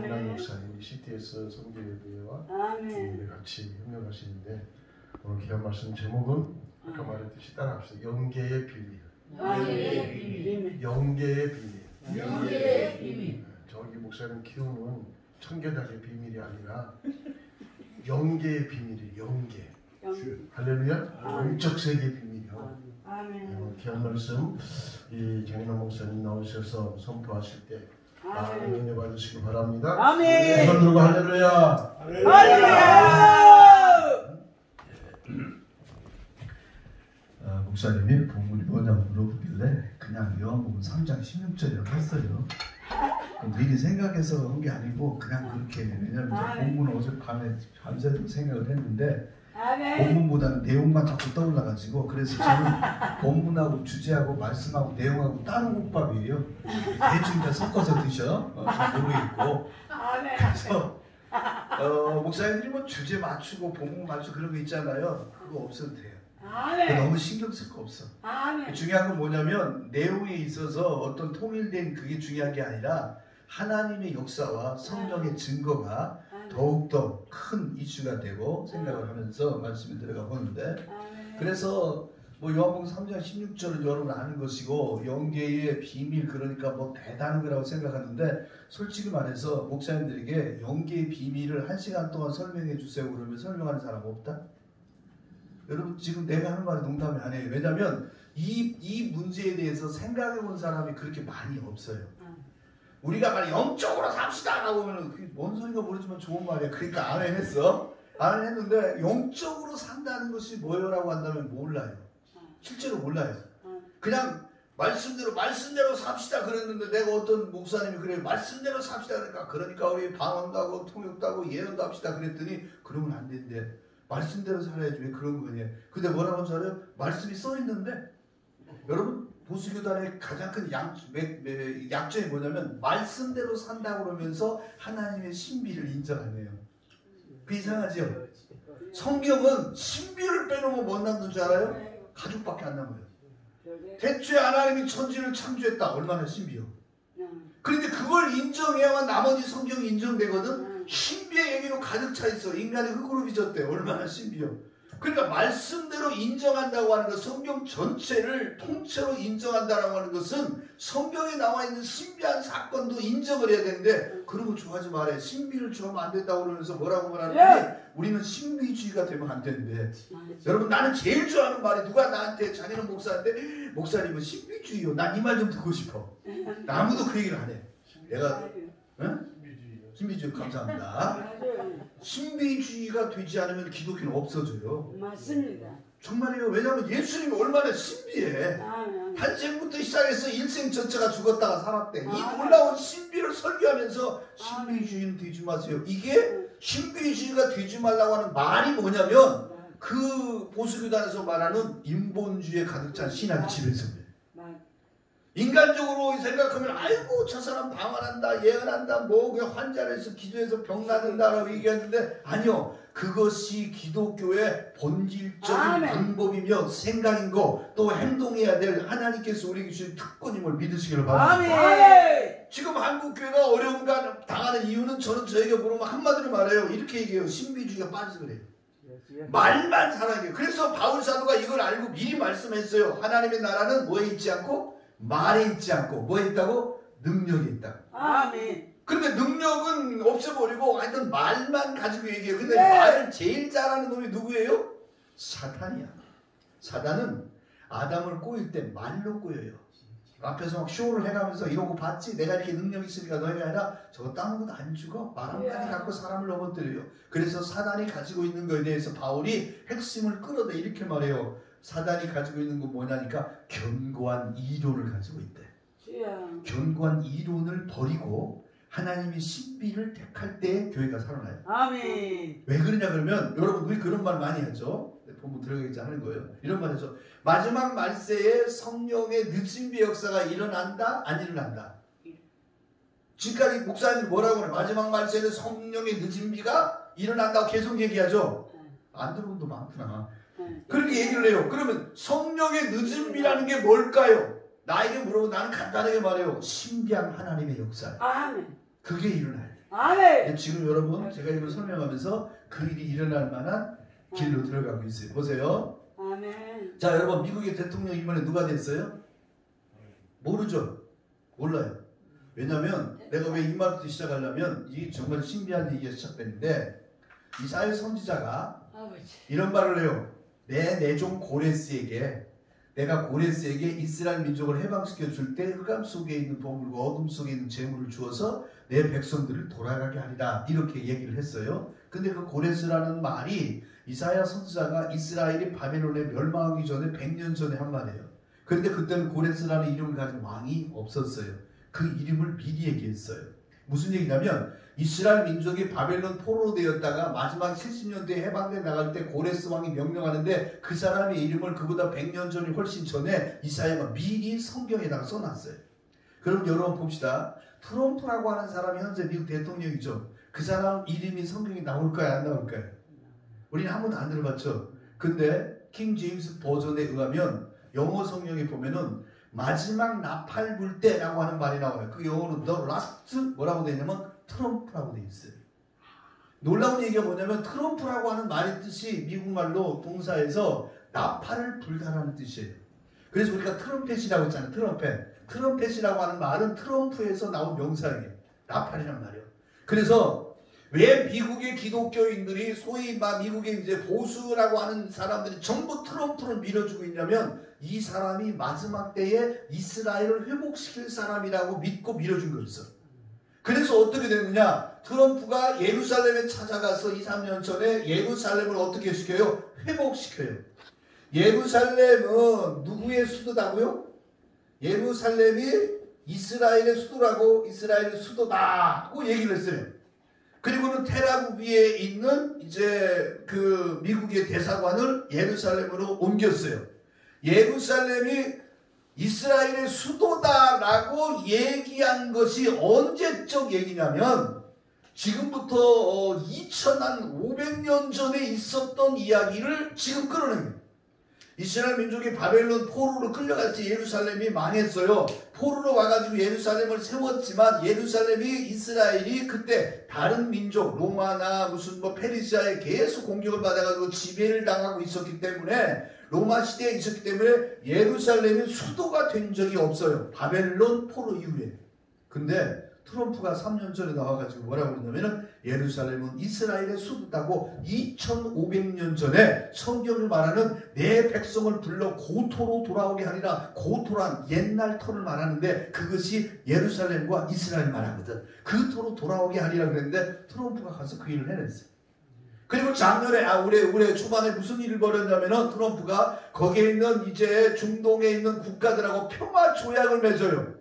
김남 목사님, 우리 CTS 선교회와 우리 같이 협력하시는데 오늘 귀한 말씀 제목은 아까 말했듯이 따라합시다. 영계의 비밀. 영계의 비밀. 저기 목사님 키우는 청계닭의 비밀이 아니라 영계의 비밀이에요. 영계. 할렐루야. 영적 세계의 비밀이요. 귀한 말씀 이 정인호 목사님 나오셔서 선포하실 때 은혜 받으시기 바랍니다. 아멘. 손 들고 할렐루야. 목사님이 본문이 뭐냐고 물어보길래 그냥 요한복음 3장 16절이라고 했어요. 미리 생각해서 한 게 아니고 그냥 그렇게. 왜냐면 본문은 어젯밤에 밤새도록 생각을 했는데 본문보다는 내용만 자꾸 떠올라가지고, 그래서 저는 본문하고 주제하고 말씀하고 내용하고 따로 국밥이에요. 대충 다 섞어서 드셔. 잘 모르겠고. 그래서 목사님들이 뭐 주제 맞추고 본문 맞추고 그런 거 있잖아요. 그거 없어도 돼요. 너무 신경 쓸 거 없어. 중요한 건 뭐냐면 내용에 있어서 어떤 통일된 그게 중요한 게 아니라 하나님의 역사와 성령의 증거가 더욱더 큰 이슈가 되고 생각을 하면서 말씀에 들어가 보는데, 그래서 뭐 요한복음 3장 16절은 여러분 아는 것이고 영계의 비밀, 그러니까 뭐 대단한 거라고 생각하는데, 솔직히 말해서 목사님들에게 영계의 비밀을 1시간 동안 설명해 주세요 그러면 설명하는 사람 없다? 여러분 지금 내가 하는 말이 농담이 아니에요. 왜냐하면 이 문제에 대해서 생각해 본 사람이 그렇게 많이 없어요. 우리가 말 영적으로 삽시다 라고 하면 그게 뭔 소리가 모르지만 좋은 말이야. 그러니까 안 했어. 안 했는데 영적으로 산다는 것이 뭐요라고 한다면 몰라요. 실제로 몰라요. 그냥 말씀대로 삽시다 그랬는데, 내가 어떤 목사님이 그래 말씀대로 삽시다 그러니까 우리 방언도 하고 통역도 하고 예언도 합시다 그랬더니 그러면 안 된대. 말씀대로 살아야지 왜 그런 거냐. 근데 뭐라고 하는지 알아요? 말씀이 써있는데, 여러분 보수교단의 가장 큰 약점이 뭐냐면 말씀대로 산다고 그러면서 하나님의 신비를 인정 안 해요. 그 이상하죠? 성경은 신비를 빼놓으면 뭐 남는 줄 알아요? 가죽밖에 안 남아요. 대초에 하나님이 천지를 창조했다. 얼마나 신비요. 그런데 그걸 인정해야만 나머지 성경이 인정되거든. 신비의 얘기로 가득 차 있어. 인간이 흙으로 빚었대. 얼마나 신비요. 그러니까 말씀대로 인정한다고 하는 것, 성경 전체를 통째로 인정한다고 하는 것은 성경에 나와 있는 신비한 사건도 인정을 해야 되는데, 그런 거 좋아하지 말아요. 신비를 좋아하면 안 된다고 그러면서 뭐라고 말하는데, 우리는 신비주의가 되면 안 되는데. 여러분 나는 제일 좋아하는 말이, 누가 나한테 자기는 목사한테 목사님은 신비주의요. 난 이 말 좀 듣고 싶어. 아무도 그 얘기를 안 해. 내가 응? 신비주의 감사합니다. 신비주의가 되지 않으면 기독교는 없어져요. 맞습니다. 정말이에요. 왜냐하면 예수님이 얼마나 신비해. 탄생부터 시작해서 일생 전체가 죽었다가 살았대. 이 놀라운 신비를 설교하면서 신비주의는 되지 마세요. 이게 신비주의가 되지 말라고 하는 말이 뭐냐면, 그 보수교단에서 말하는 인본주의에 가득 찬 신학 집에서 인간적으로 생각하면 아이고 저 사람 방언한다 예언한다 뭐 그냥 환자를 해서 기도해서 병 낫는다라고 얘기하는데, 아니요, 그것이 기독교의 본질적인 방법이며 생각인 거, 또 행동해야 될 하나님께서 우리에게 주신 특권임을 믿으시기를 바랍니다. 지금 한국교회가 어려움 당하는 이유는, 저는 저에게 물으면 한마디로 말해요. 이렇게 얘기해요. 신비주의가 빠져서 그래요. 말만 잘하게. 그래서 바울 사도가 이걸 알고 미리 말씀했어요. 하나님의 나라는 뭐에 있지 않고 말에 있지 않고 뭐에 있다고? 능력이 있다. 아멘. 그런데 능력은 없애버리고 하여튼 말만 가지고 얘기해요. 근데 말을 제일 잘하는 놈이 누구예요? 사탄이야. 사탄은 아담을 꼬일 때 말로 꼬여요. 앞에서 막 쇼를 해가면서 이러고 봤지? 내가 이렇게 능력이 있으니까 너희가 아니라 저거 따먹어도 안 죽어? 말 한마디 갖고 사람을 넘어뜨려요. 그래서 사단이 가지고 있는 거에 대해서 바울이 핵심을 끌어내 이렇게 말해요. 사단이 가지고 있는 건 뭐냐니까 견고한 이론을 가지고 있대. 견고한 이론을 버리고 하나님의 신비를 택할 때 교회가 살아나요. 아멘. 왜 그러냐 그러면, 여러분 우리 그런 말 많이 하죠. 본문 들어가기 전에 하는 거예요. 이런 말 하죠. 마지막 말세에 성령의 늦은비 역사가 일어난다? 안 일어난다? 지금까지 목사님이 뭐라고 그래? 마지막 말세에는 성령의 늦은비가 일어난다고 계속 얘기하죠. 안 들어본 도 많구나. 그렇게 얘기를 해요. 그러면 성령의 늦은비라는 게 뭘까요? 나에게 물어보면 나는 간단하게 말해요. 신비한 하나님의 역사. 아멘. 그게 일어나야 돼. 아멘. 지금 여러분 제가 이걸 설명하면서 그 일이 일어날 만한 길로 들어가고 있어요. 보세요. 아멘. 자, 여러분 미국의 대통령 이번에 누가 됐어요? 모르죠? 몰라요. 왜냐면 내가 왜 이 말부터 시작하려면 이게 정말 신비한 얘기가 시작되는데 이사야 선지자가 아버지. 이런 말을 해요. 내 내종 고레스에게 내가 고레스에게 이스라엘 민족을 해방시켜 줄 때 흑암 속에 있는 보물과 어둠 속에 있는 재물을 주어서 내 백성들을 돌아가게 하리라 이렇게 얘기를 했어요. 근데 그 고레스라는 말이 이사야 선지자가 이스라엘이 바벨론에 멸망하기 전에 100년 전에 한 말이에요. 그런데 그때는 고레스라는 이름을 가진 왕이 없었어요. 그 이름을 미리 얘기했어요. 무슨 얘기냐면 이스라엘 민족이 바벨론 포로로 되었다가 마지막 70년대에 해방돼 나갈 때 고레스 왕이 명령하는데 그 사람의 이름을 그보다 100년 전이 훨씬 전에 이사야가 미리 성경에다가 써놨어요. 그럼 여러분 봅시다. 트럼프라고 하는 사람이 현재 미국 대통령이죠. 그 사람 이름이 성경에 나올까요? 안 나올까요? 우리는 한 번도 안 들어봤죠. 근데 킹 제임스 버전에 의하면 영어 성경에 보면은 마지막 나팔 불 때라고 하는 말이 나와요. 그 영어로 the last 뭐라고 되어 있냐면 트럼프라고 되어 있어요. 놀라운 얘기가 뭐냐면 트럼프라고 하는 말의 뜻이 미국말로 동사에서 나팔을 불다라는 뜻이에요. 그래서 우리가 트럼펫이라고 했잖아요. 트럼펫이라고 하는 말은 트럼프에서 나온 명사예요. 나팔이란 말이에요. 그래서 왜 미국의 기독교인들이 소위 미국의 이제 보수라고 하는 사람들이 전부 트럼프를 밀어주고 있냐면 이 사람이 마지막 때에 이스라엘을 회복시킬 사람이라고 믿고 밀어준 거였어. 그래서 어떻게 됐느냐? 트럼프가 예루살렘에 찾아가서 2, 3년 전에 예루살렘을 어떻게 시켜요? 회복시켜요. 예루살렘은 누구의 수도다고요? 예루살렘이 이스라엘의 수도라고 이스라엘의 수도다고 얘기를 했어요. 그리고는 텔아비브에 있는 이제 그 미국의 대사관을 예루살렘으로 옮겼어요. 예루살렘이 이스라엘의 수도다라고 얘기한 것이 언제적 얘기냐면 지금부터 2500년 전에 있었던 이야기를 지금 끌어낸 거예요. 이스라엘 민족이 바벨론 포로로 끌려갔지 예루살렘이 망했어요. 포로로 와가지고 예루살렘을 세웠지만 예루살렘이 이스라엘이 그때 다른 민족 로마나 무슨 페르시아에 계속 공격을 받아가지고 지배를 당하고 있었기 때문에 로마 시대에 있었기 때문에 예루살렘이 수도가 된 적이 없어요. 바벨론 포로 이후에. 근데 트럼프가 3년 전에 나와가지고 뭐라고 그러냐면은 예루살렘은 이스라엘의 수도다고 2500년 전에 성경을 말하는 내 백성을 불러 고토로 돌아오게 하리라. 고토란 옛날 터를 말하는데 그것이 예루살렘과 이스라엘 말하거든. 그 터로 돌아오게 하리라 그랬는데 트럼프가 가서 그 일을 해냈어요. 그리고 작년에 올해 초반에 무슨 일을 벌였냐면은 트럼프가 거기에 있는 이제 중동에 있는 국가들하고 평화 조약을 맺어요.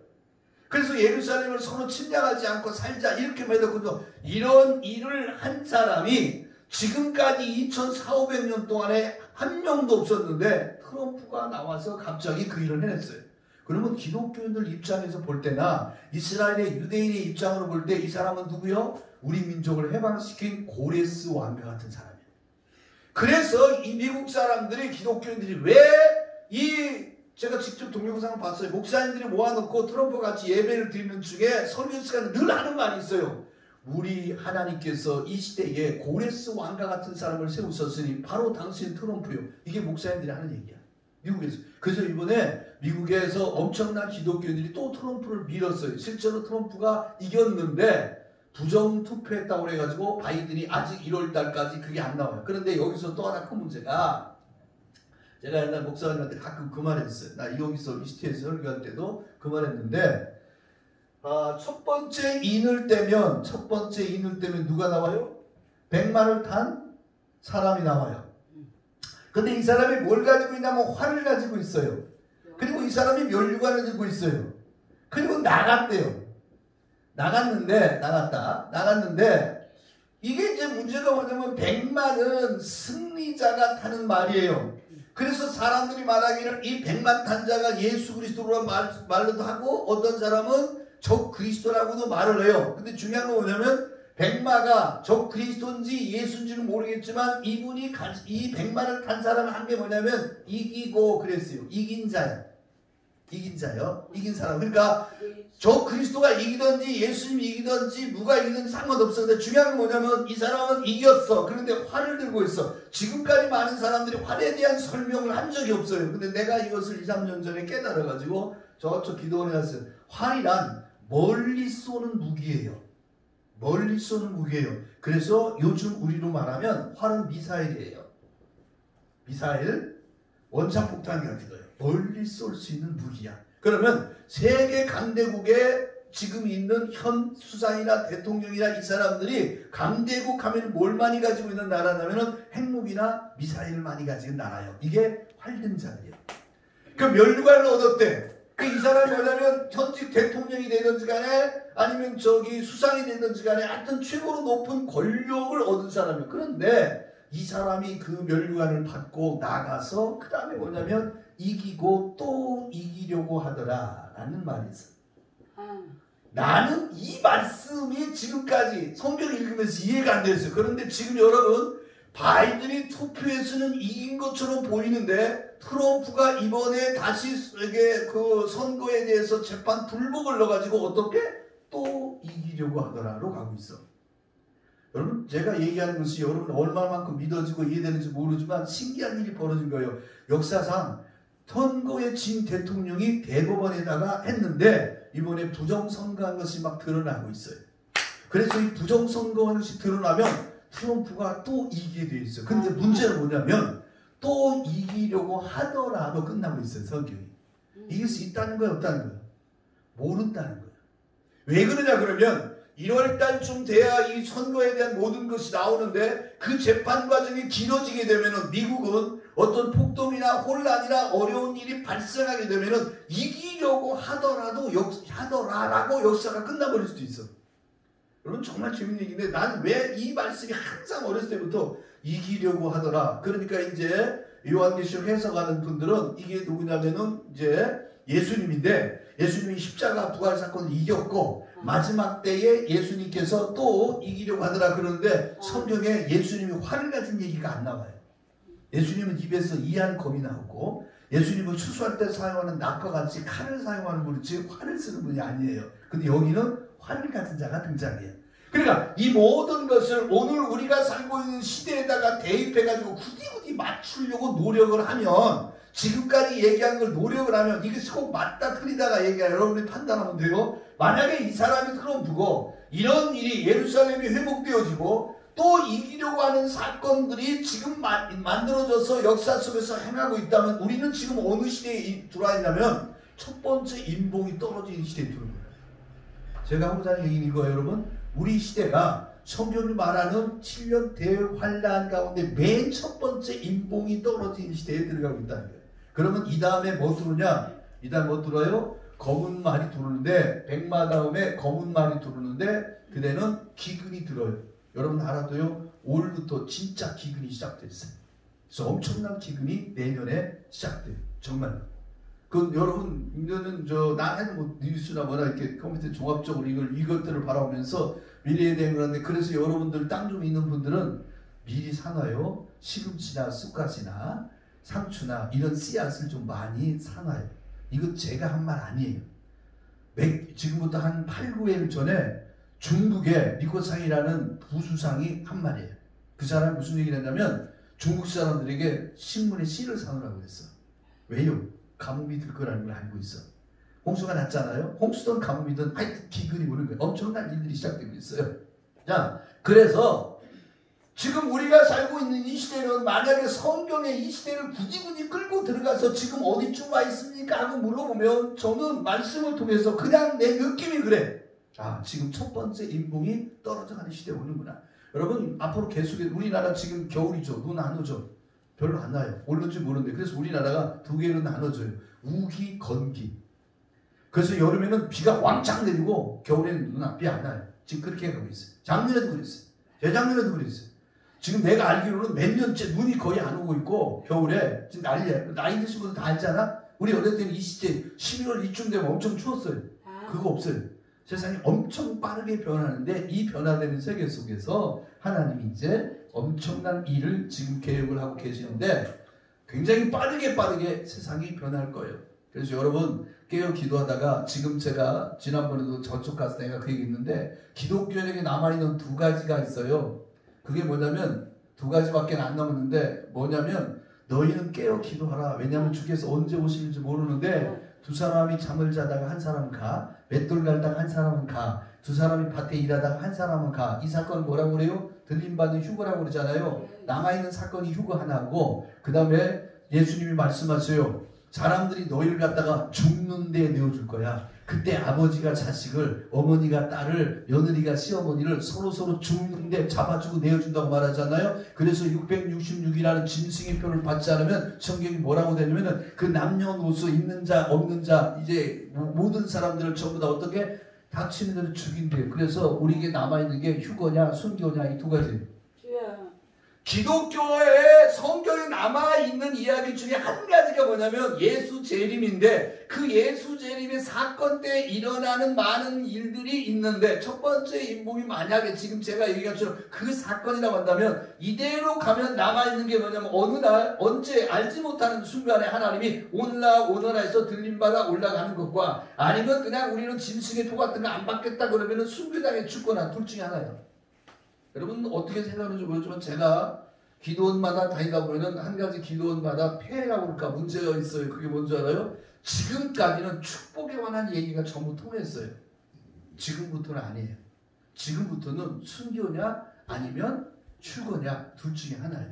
그래서 예루살렘을 서로 침략하지 않고 살자 이렇게 맺었거든요. 이런 일을 한 사람이 지금까지 2400년 동안에 한 명도 없었는데 트럼프가 나와서 갑자기 그 일을 해냈어요. 그러면 기독교인들 입장에서 볼 때나 이스라엘의 유대인의 입장으로 볼 때 이 사람은 누구요? 우리 민족을 해방시킨 고레스 왕과 같은 사람이에요. 그래서 이 미국 사람들이 기독교인들이 왜 제가 직접 동영상을 봤어요. 목사님들이 모아놓고 트럼프 같이 예배를 드리는 중에 설교 시간에 늘 하는 말이 있어요. 우리 하나님께서 이 시대에 고레스 왕과 같은 사람을 세우셨으니 바로 당신 트럼프요. 이게 목사님들이 하는 얘기야. 미국에서. 그래서 이번에 미국에서 엄청난 기독교인들이 또 트럼프를 밀었어요. 실제로 트럼프가 이겼는데 부정투표했다고 해가지고 바이든이 아직 1월달까지 그게 안 나와요. 그런데 여기서 또 하나 큰 문제가 제가 옛날 목사님한테 가끔 그 말 했어요. 나 여기서 이스트에서 설교할 때도 그 말 했는데 첫 번째 인을 떼면 누가 나와요? 100마를 탄 사람이 나와요. 근데 이 사람이 뭘 가지고 있냐면 활을 가지고 있어요. 그리고 이 사람이 면류관을 들고 있어요. 그리고 나갔대요. 나갔는데 이게 이제 문제가 뭐냐면 100만은 승리자가 타는 말이에요. 그래서 사람들이 말하기를 이 100만 탄자가 예수 그리스도로 말로도 하고 어떤 사람은 적 그리스도라고도 말을 해요. 근데 중요한 건 뭐냐면 100마가 적 그리스도인지 예수인지는 모르겠지만 이분이 이 100마를 탄 사람은 한 게 뭐냐면 이기고 그랬어요. 이긴 자요. 이긴 사람. 그러니까 저 그리스도가 이기든지 예수님이 이기든지 누가 이기든지 상관없어. 근데 중요한 건 뭐냐면 이 사람은 이겼어. 그런데 활을 들고 있어. 지금까지 많은 사람들이 활에 대한 설명을 한 적이 없어요. 근데 내가 이것을 2, 3년 전에 깨달아가지고 저쪽 기도원에 갔어요. 활이란 멀리 쏘는 무기예요. 멀리 쏘는 무기예요. 그래서 요즘 우리로 말하면 활은 미사일이에요. 미사일, 원자폭탄 같은 거예요. 멀리 쏠 수 있는 무기야. 그러면 세계 강대국에 지금 있는 현 수상이나 대통령이나 이 사람들이 강대국 하면 뭘 많이 가지고 있는 나라냐면은 핵무기나 미사일을 많이 가지고 있는 나라예요. 이게 활등자들이에요. 그 면류관을 얻었대. 이 사람이 뭐냐면 현직 대통령이 되든지 간에 아니면 저기 수상이 되든지 간에 하여튼 최고로 높은 권력을 얻은 사람이에요. 그런데 이 사람이 그 면류관을 받고 나가서 그 다음에 뭐냐면 이기고 또 이기려고 하더라 라는 말이 있어요. 나는 이 말씀이 지금까지 성경 읽으면서 이해가 안 됐어요. 그런데 지금 여러분 바이든이 투표에서는 이긴 것처럼 보이는데 트럼프가 이번에 다시 이게 그 선거에 대해서 재판 불복을 넣어가지고 어떻게 또 이기려고 하더라로 가고 있어. 여러분 제가 얘기하는 것이 여러분 얼마만큼 믿어지고 이해되는지 모르지만 신기한 일이 벌어진 거예요. 역사상 선거에 진 대통령이 대법원에다가 했는데 이번에 부정선거한 것이 막 드러나고 있어요. 그래서 이 부정선거한 것이 드러나면 트럼프가 또 이기게 돼 있어요. 근데 문제는 뭐냐면 또 이기려고 하더라도 끝나고 있어요. 성경이. 이길 수 있다는 거예요? 없다는 거예요? 모른다는 거예요. 왜 그러냐 그러면 1월달쯤 돼야 이 선거에 대한 모든 것이 나오는데 그 재판 과정이 길어지게 되면 미국은 어떤 폭동이나 혼란이나 어려운 일이 발생하게 되면 이기려고 하더라도 하더라라고 역사가 끝나버릴 수도 있어. 여러분 정말 재밌는 얘기인데 난 왜 이 말씀이 항상 어렸을 때부터 이기려고 하더라. 그러니까 이제 요한계시록 해석하는 분들은 이게 누구냐면은 이제 예수님인데 예수님이 십자가 부활 사건을 이겼고 마지막 때에 예수님께서 또 이기려고 하더라. 그러는데 성경에 예수님이 활을 가진 얘기가 안 나와요. 예수님은 입에서 이한 검이 나오고 예수님은 추수할 때 사용하는 낫과 같이 칼을 사용하는 분이지 활을 쓰는 분이 아니에요. 근데 여기는 활을 가진 자가 등장해요. 그러니까 이 모든 것을 오늘 우리가 살고 있는 시대에다가 대입해가지고 굳이 맞추려고 노력을 하면 지금까지 얘기한 걸 노력을 하면 이게 꼭 맞다 틀리다가 얘기가 여러분이 판단하면 돼요. 만약에 이 사람이 트럼프고 이런 일이 예루살렘이 회복되어지고 또 이기려고 하는 사건들이 지금 만들어져서 역사 속에서 행하고 있다면 우리는 지금 어느 시대에 들어와 있냐면 첫 번째 인봉이 떨어지는 시대에 들어온 거예요. 제가 하고자 하는 얘기는 이거예요. 여러분 우리 시대가 성경이 말하는 7년 대환란 가운데 맨 첫 번째 인봉이 떨어지는 시대에 들어가고 있다는 거예요. 그러면 이 다음에 뭐 들어오냐? 이 다음에 뭐 들어요? 검은 말이 들어오는데 백마 다음에 검은 말이 들어오는데 그때는 기근이 들어요. 여러분 알아도요. 올부터 진짜 기근이 시작됐어요. 그래서 엄청난 기근이 내년에 시작돼요. 정말. 그 여러분 이거는 나는 뭐 뉴스나 뭐나 이렇게 컴퓨터 종합적으로 이것들을 바라보면서 미래에 대한 그런데 그래서 여러분들 땅 좀 있는 분들은 미리 사놔요. 시금치나 쑥갓이나 상추나 이런 씨앗을 좀 많이 사놔요. 이거 제가 한 말 아니에요. 지금부터 한 8, 9일 전에 중국의 리코상이라는 부수상이 한 말이에요. 그 사람이 무슨 얘기를 했냐면 중국 사람들에게 신문에 씨를 사놓으라고 했어. 왜요? 가뭄이 들 거라는 걸 알고 있어. 홍수가 났잖아요. 홍수든 가뭄이든 하여튼 기근이 오는 거예요. 엄청난 일들이 시작되고 있어요. 자, 그래서 지금 우리가 살고 있는 이 시대는 만약에 성경의 이 시대를 굳이 끌고 들어가서 지금 어디쯤 와 있습니까? 하고 물어보면 저는 말씀을 통해서 그냥 내 느낌이 그래. 아, 지금 첫 번째 인봉이 떨어져가는 시대에 오는구나. 여러분 앞으로 계속 우리나라 지금 겨울이죠. 눈 안 오죠. 별로 안 나요. 올는지 모르는데 그래서 우리나라가 두 개로 나눠져요. 우기, 건기. 그래서 여름에는 비가 왕창 내리고 겨울에는 비 안 나요. 지금 그렇게 가고 있어요. 작년에도 그랬어요. 재작년에도 그랬어요. 지금 내가 알기로는 몇 년째 눈이 거의 안 오고 있고 겨울에 지금 난리야. 나이 드신 분들 다 알잖아. 우리 어릴 때는 이 시대 11월 이쯤 되면 엄청 추웠어요. 그거 없어요. 세상이 엄청 빠르게 변하는데 이 변화되는 세계 속에서 하나님이 이제 엄청난 일을 지금 계획을 하고 계시는데 굉장히 빠르게 세상이 변할 거예요. 그래서 여러분 깨어 기도하다가 지금 제가 지난번에도 저쪽 가서 내가 그 얘기 했는데 기독교인에게 남아있는 두 가지가 있어요. 그게 뭐냐면 두 가지밖에 안 남았는데 뭐냐면 너희는 깨어 기도하라. 왜냐하면 주께서 언제 오실지 모르는데 두 사람이 잠을 자다가 한 사람은 가, 맷돌 갈다가 한 사람은 가, 두 사람이 밭에 일하다가 한 사람은 가. 이 사건은 뭐라고 그래요? 들림받는 휴거라고 그러잖아요. 남아있는 사건이 휴거 하나고 그 다음에 예수님이 말씀하세요. 사람들이 너희를 갖다가 죽는 데에 내어줄 거야. 그때 아버지가 자식을, 어머니가 딸을, 며느리가 시어머니를 서로 죽는데 잡아주고 내어준다고 말하잖아요. 그래서 666이라는 짐승의 표를 받지 않으면 성경이 뭐라고 되냐면은 그 남녀노소 있는 자 없는 자 이제 모든 사람들을 전부 다 어떻게 닥치는 대로 죽인대요. 그래서 우리에게 남아있는 게 휴거냐 순교냐 이 두 가지. 기독교의 성경에 남아있는 이야기 중에 한 가지가 뭐냐면 예수 재림인데 그 예수 재림의 사건 때 일어나는 많은 일들이 있는데 첫 번째 인복이 만약에 지금 제가 얘기한 것처럼 그 사건이라고 한다면 이대로 가면 남아있는 게 뭐냐면 어느 날 언제 알지 못하는 순간에 하나님이 오너라 해서 들림받아 올라가는 것과 아니면 그냥 우리는 짐승의 표 같은 거 안 받겠다 그러면 순교당에 죽거나 둘 중에 하나예요. 여러분 어떻게 생각하는지 모르지만 제가 기도원마다 다니다 보면 한 가지 기도원마다 폐해라고 그럴까 문제가 있어요. 그게 뭔지 알아요? 지금까지는 축복에 관한 얘기가 전부 통했어요. 지금부터는 아니에요. 지금부터는 순교냐 아니면 휴거냐 둘 중에 하나예요.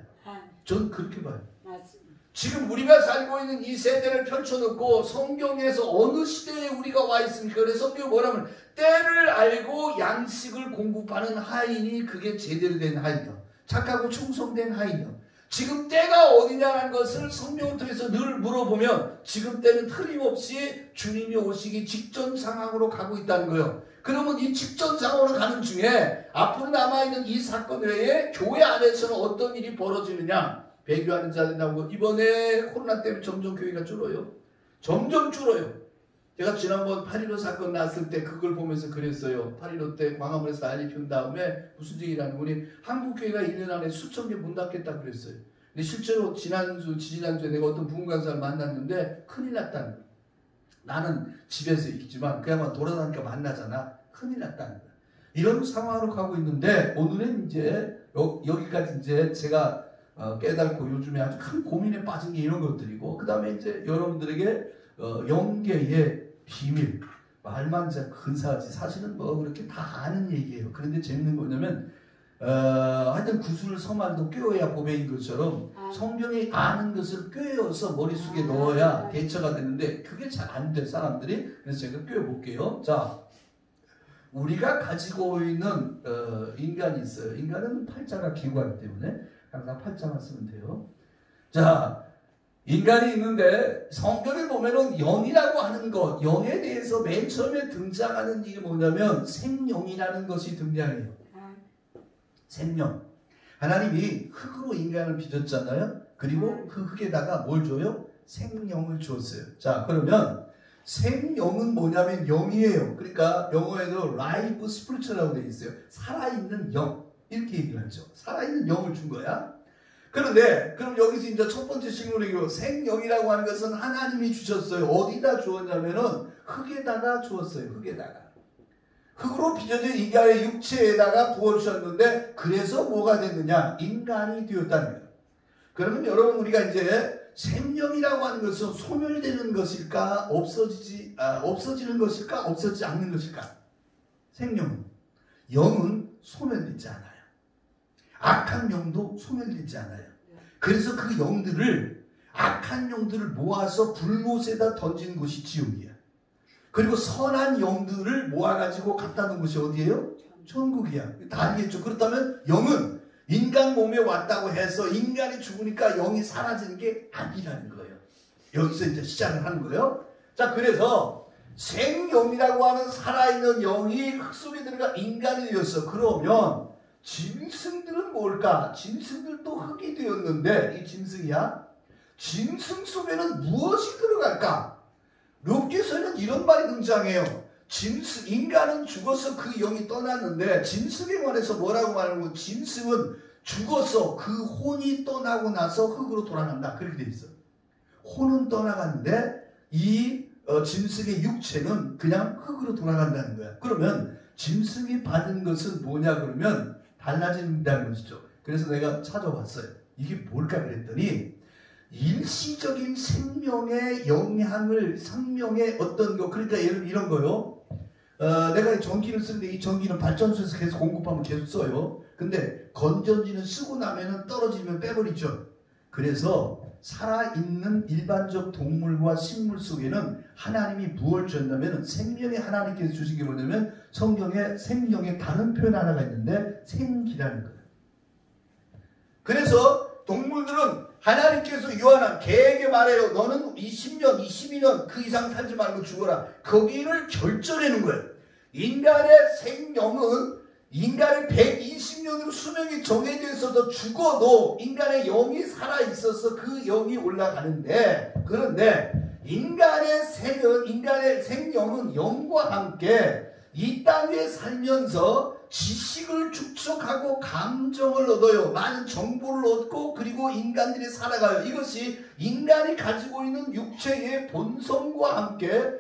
전 그렇게 봐요. 지금 우리가 살고 있는 이 세대를 펼쳐놓고 성경에서 어느 시대에 우리가 와 있습니까? 그래서 성경이 뭐라면 때를 알고 양식을 공급하는 하인이 그게 제대로 된 하인이요. 착하고 충성된 하인이요. 지금 때가 어디냐는 것을 성경을 통해서 늘 물어보면 지금 때는 틀림없이 주님이 오시기 직전 상황으로 가고 있다는 거예요. 그러면 이 직전 상황으로 가는 중에 앞으로 남아있는 이 사건 외에 교회 안에서는 어떤 일이 벌어지느냐 배교하는 자들이 나오고 이번에 코로나 때문에 점점 교회가 줄어요. 점점 줄어요. 제가 지난번 8.15 사건 났을 때 그걸 보면서 그랬어요. 8.15 때 광화문에서 난리 핀 다음에 무슨 얘기라는 분이 한국교회가 1년 안에 수천 개 문 닫겠다 그랬어요. 근데 실제로 지지난주에 내가 어떤 부흥강사를 만났는데 큰일 났다는 거예요. 나는 집에서 있지만 그야말로 돌아다니까 만나잖아. 큰일 났다는 거예요. 이런 상황으로 가고 있는데 오늘은 이제 여기까지 이제 제가 깨닫고 요즘에 아주 큰 고민에 빠진 게 이런 것들이고 그 다음에 이제 여러분들에게 영계의 비밀 말만 진짜 근사하지 사실은 뭐 그렇게 다 아는 얘기예요. 그런데 재밌는 거냐면 하여튼 구슬 서말도 꿰어야 보배인 것처럼 성경이 아는 것을 꿰어서 머릿속에 넣어야 대처가 되는데 그게 잘 안 돼 사람들이. 그래서 제가 꿰어볼게요. 자, 우리가 가지고 있는 인간이 있어요. 인간은 팔자가 기구하기 때문에 항상 팔자만 쓰면 돼요. 자, 인간이 있는데 성경에 보면은 영이라고 하는 것, 영에 대해서 맨 처음에 등장하는 일이 뭐냐면 생명이라는 것이 등장해요. 생명. 하나님이 흙으로 인간을 빚었잖아요. 그리고 그 흙에다가 뭘 줘요? 생명을 줬어요. 자, 그러면 생명은 뭐냐면 영이에요. 그러니까 영어에도 live spiritual이라고 되어 있어요. 살아있는 영. 이렇게 얘기를 하죠. 살아있는 영을 준 거야. 그런데 그럼 여기서 이제 첫 번째 식물이고 생명이라고 하는 것은 하나님이 주셨어요. 어디다 주었냐면은 흙에다가 주었어요. 흙에다가. 흙으로 빚어진 인간의 육체에다가 부어주셨는데 그래서 뭐가 됐느냐? 인간이 되었다는 거예요. 그러면 여러분 우리가 이제 생명이라고 하는 것은 소멸되는 것일까? 없어지는 것일까? 없어지지 않는 것일까? 생명은. 영은 소멸되지 않아요. 악한 영도 소멸되지 않아요. 그래서 그 영들을 악한 영들을 모아서 불못에다 던지는 것이 지옥이야. 그리고 선한 영들을 모아가지고 갖다 놓은 것이 어디예요? 천국이야. 다 알겠죠? 그렇다면 영은 인간 몸에 왔다고 해서 인간이 죽으니까 영이 사라지는 게 아니라는 거예요. 여기서 이제 시작을 하는 거예요. 자, 그래서 생영이라고 하는 살아있는 영이 흙 속에 들어가 인간이 되었어. 그러면 짐승들은 뭘까? 짐승들도 흙이 되었는데 이 짐승이야. 짐승 속에는 무엇이 들어갈까? 욥기서는 이런 말이 등장해요. 인간은 죽어서 그 영이 떠났는데 짐승에 관해서 뭐라고 말하는 짐승은 죽어서 그 혼이 떠나고 나서 흙으로 돌아간다. 그렇게 돼 있어. 혼은 떠나갔는데 이 짐승의 육체는 그냥 흙으로 돌아간다는 거야. 그러면 짐승이 받은 것은 뭐냐 그러면 달라진다는 것이죠. 그래서 내가 찾아봤어요. 이게 뭘까 그랬더니 일시적인 생명의 영향을, 생명의 어떤 거, 그러니까 예를 들어 이런 거요. 내가 전기를 쓰는데 이 전기는 발전소에서 계속 공급하면 계속 써요. 근데 건전지는 쓰고 나면은 떨어지면 빼버리죠. 그래서 살아있는 일반적 동물과 식물 속에는 하나님이 무엇을 주었냐면 생명의 하나님께서 주신 게 뭐냐면 성경에 생명의 다른 표현 하나가 있는데 생기라는 거예요. 그래서 동물들은 하나님께서 유한한 개에게 말해요. 너는 20년, 22년 그 이상 살지 말고 죽어라. 거기를 결정하는 거예요. 인간의 생명은 인간의 120년으로 수명이 정해져 있어도 죽어도 인간의 영이 살아있어서 그 영이 올라가는데, 그런데 인간의 생명은 영과 함께 이 땅에 살면서 지식을 축적하고 감정을 얻어요. 많은 정보를 얻고 그리고 인간들이 살아가요. 이것이 인간이 가지고 있는 육체의 본성과 함께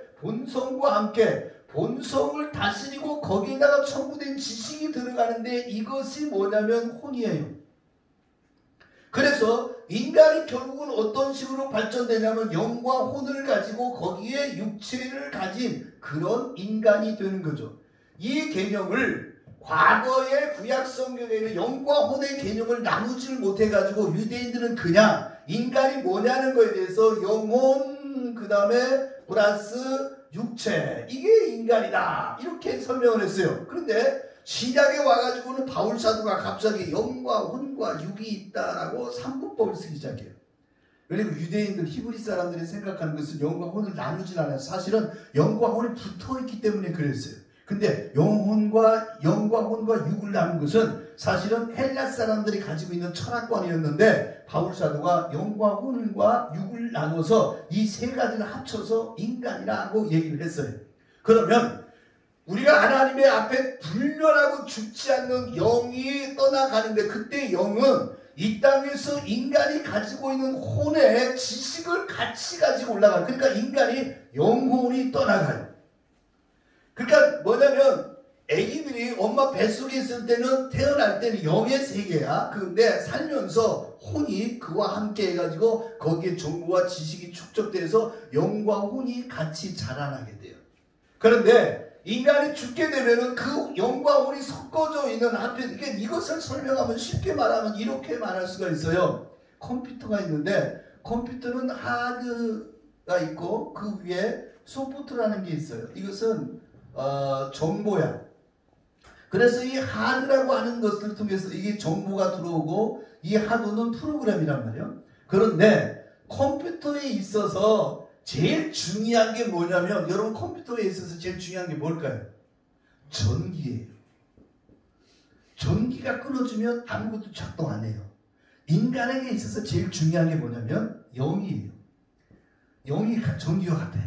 본성을 다스리고 거기에다가 첨부된 지식이 들어가는데 이것이 뭐냐면 혼이에요. 그래서 인간이 결국은 어떤 식으로 발전되냐면 영과 혼을 가지고 거기에 육체를 가진 그런 인간이 되는 거죠. 이 개념을 과거의 구약 성경에는 영과 혼의 개념을 나누지를 못해가지고 유대인들은 그냥 인간이 뭐냐는 거에 대해서 영혼 그 다음에 플러스 육체 이게 인간이다 이렇게 설명을 했어요. 그런데 신약에 와가지고는 바울 사도가 갑자기 영과 혼과 육이 있다라고 삼분법을 쓰기 시작해요. 그리고 유대인들 히브리 사람들이 생각하는 것은 영과 혼을 나누진 않아요. 사실은 영과 혼이 붙어있기 때문에 그랬어요. 근데 영과 혼과 육을 나눈 것은 사실은 헬라 사람들이 가지고 있는 철학관이었는데 바울 사도가 영과 혼과 육을 나눠서 이 세 가지를 합쳐서 인간이라고 얘기를 했어요. 그러면 우리가 하나님의 앞에 불멸하고 죽지 않는 영이 떠나가는데 그때 영은 이 땅에서 인간이 가지고 있는 혼의 지식을 같이 가지고 올라가요. 그러니까 인간이 영혼이 떠나가요. 그러니까 뭐냐면 애기들이 엄마 뱃속에 있을 때는 태어날 때는 영의 세계야. 그런데 살면서 혼이 그와 함께 해가지고 거기에 정보와 지식이 축적돼서 영과 혼이 같이 자라나게 돼요. 그런데 인간이 죽게 되면은 그 영과 혼이 섞어져 있는 한편, 그러니까 이것을 설명하면 쉽게 말하면 이렇게 말할 수가 있어요. 컴퓨터가 있는데 컴퓨터는 하드가 있고 그 위에 소프트라는 게 있어요. 이것은 정보야. 그래서 이 하드라고 하는 것을 통해서 이게 정보가 들어오고 이 하드는 프로그램이란 말이에요. 그런데 컴퓨터에 있어서 제일 중요한 게 뭐냐면 여러분 컴퓨터에 있어서 제일 중요한 게 뭘까요? 전기예요. 전기가 끊어지면 아무것도 작동 안 해요. 인간에게 있어서 제일 중요한 게 뭐냐면 영이에요. 영이 전기와 같아.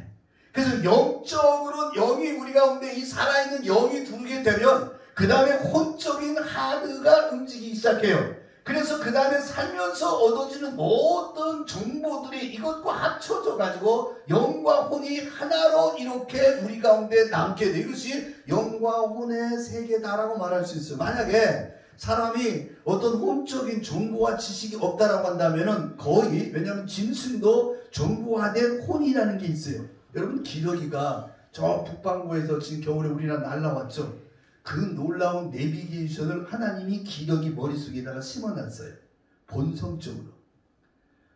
그래서 영적으로 영이 우리 가운데 이 살아있는 영이 들게 되면 그 다음에 혼적인 하드가 움직이기 시작해요. 그래서 그 다음에 살면서 얻어지는 모든 정보들이 이것과 합쳐져 가지고 영과 혼이 하나로 이렇게 우리 가운데 남게 돼. 이것이 영과 혼의 세계다라고 말할 수 있어요. 만약에 사람이 어떤 혼적인 정보와 지식이 없다라고 한다면은 거의, 왜냐하면 짐승도 정보화된 혼이라는 게 있어요. 여러분 기러기가 저 북반구에서 지금 겨울에 우리나라 날라왔죠. 그 놀라운 내비게이션을 하나님이 기러기 머릿속에다가 심어놨어요. 본성적으로.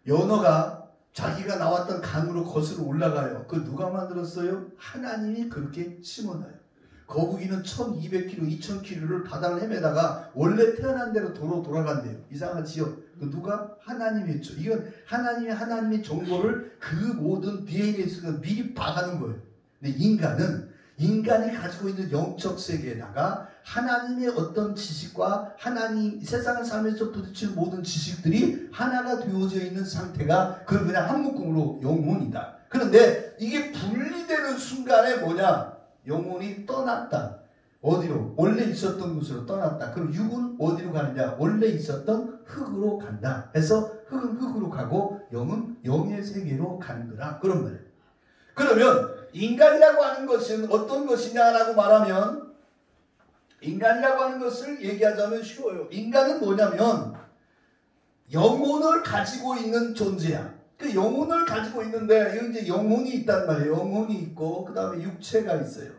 연어가 자기가 나왔던 강으로 거슬러 올라가요. 그거 누가 만들었어요? 하나님이 그렇게 심어놔요. 거북이는 1200km, 2000km를 바다를 헤매다가 원래 태어난 대로 도로 돌아간대요. 이상하지요? 그 누가? 하나님이 했죠. 이건 하나님의 정보를 그 모든 DNA에 미리 봐가는 거예요. 근데 인간이 가지고 있는 영적 세계에다가 하나님의 어떤 지식과 하나님 세상을 살면서 부딪히는 모든 지식들이 하나가 되어져 있는 상태가 그걸 그냥 한 묶음으로 영혼이다. 그런데 이게 분리되는 순간에 뭐냐? 영혼이 떠났다. 어디로? 원래 있었던 곳으로 떠났다. 그럼 육은 어디로 가느냐? 원래 있었던 흙으로 간다. 해서 흙은 흙으로 가고 영은 영의 세계로 가는 거라. 그런 말이에요. 그러면 인간이라고 하는 것은 어떤 것이냐라고 말하면, 인간이라고 하는 것을 얘기하자면 쉬워요. 인간은 뭐냐면 영혼을 가지고 있는 존재야. 그 영혼을 가지고 있는데 이제 영혼이 있단 말이에요. 영혼이 있고 그 다음에 육체가 있어요.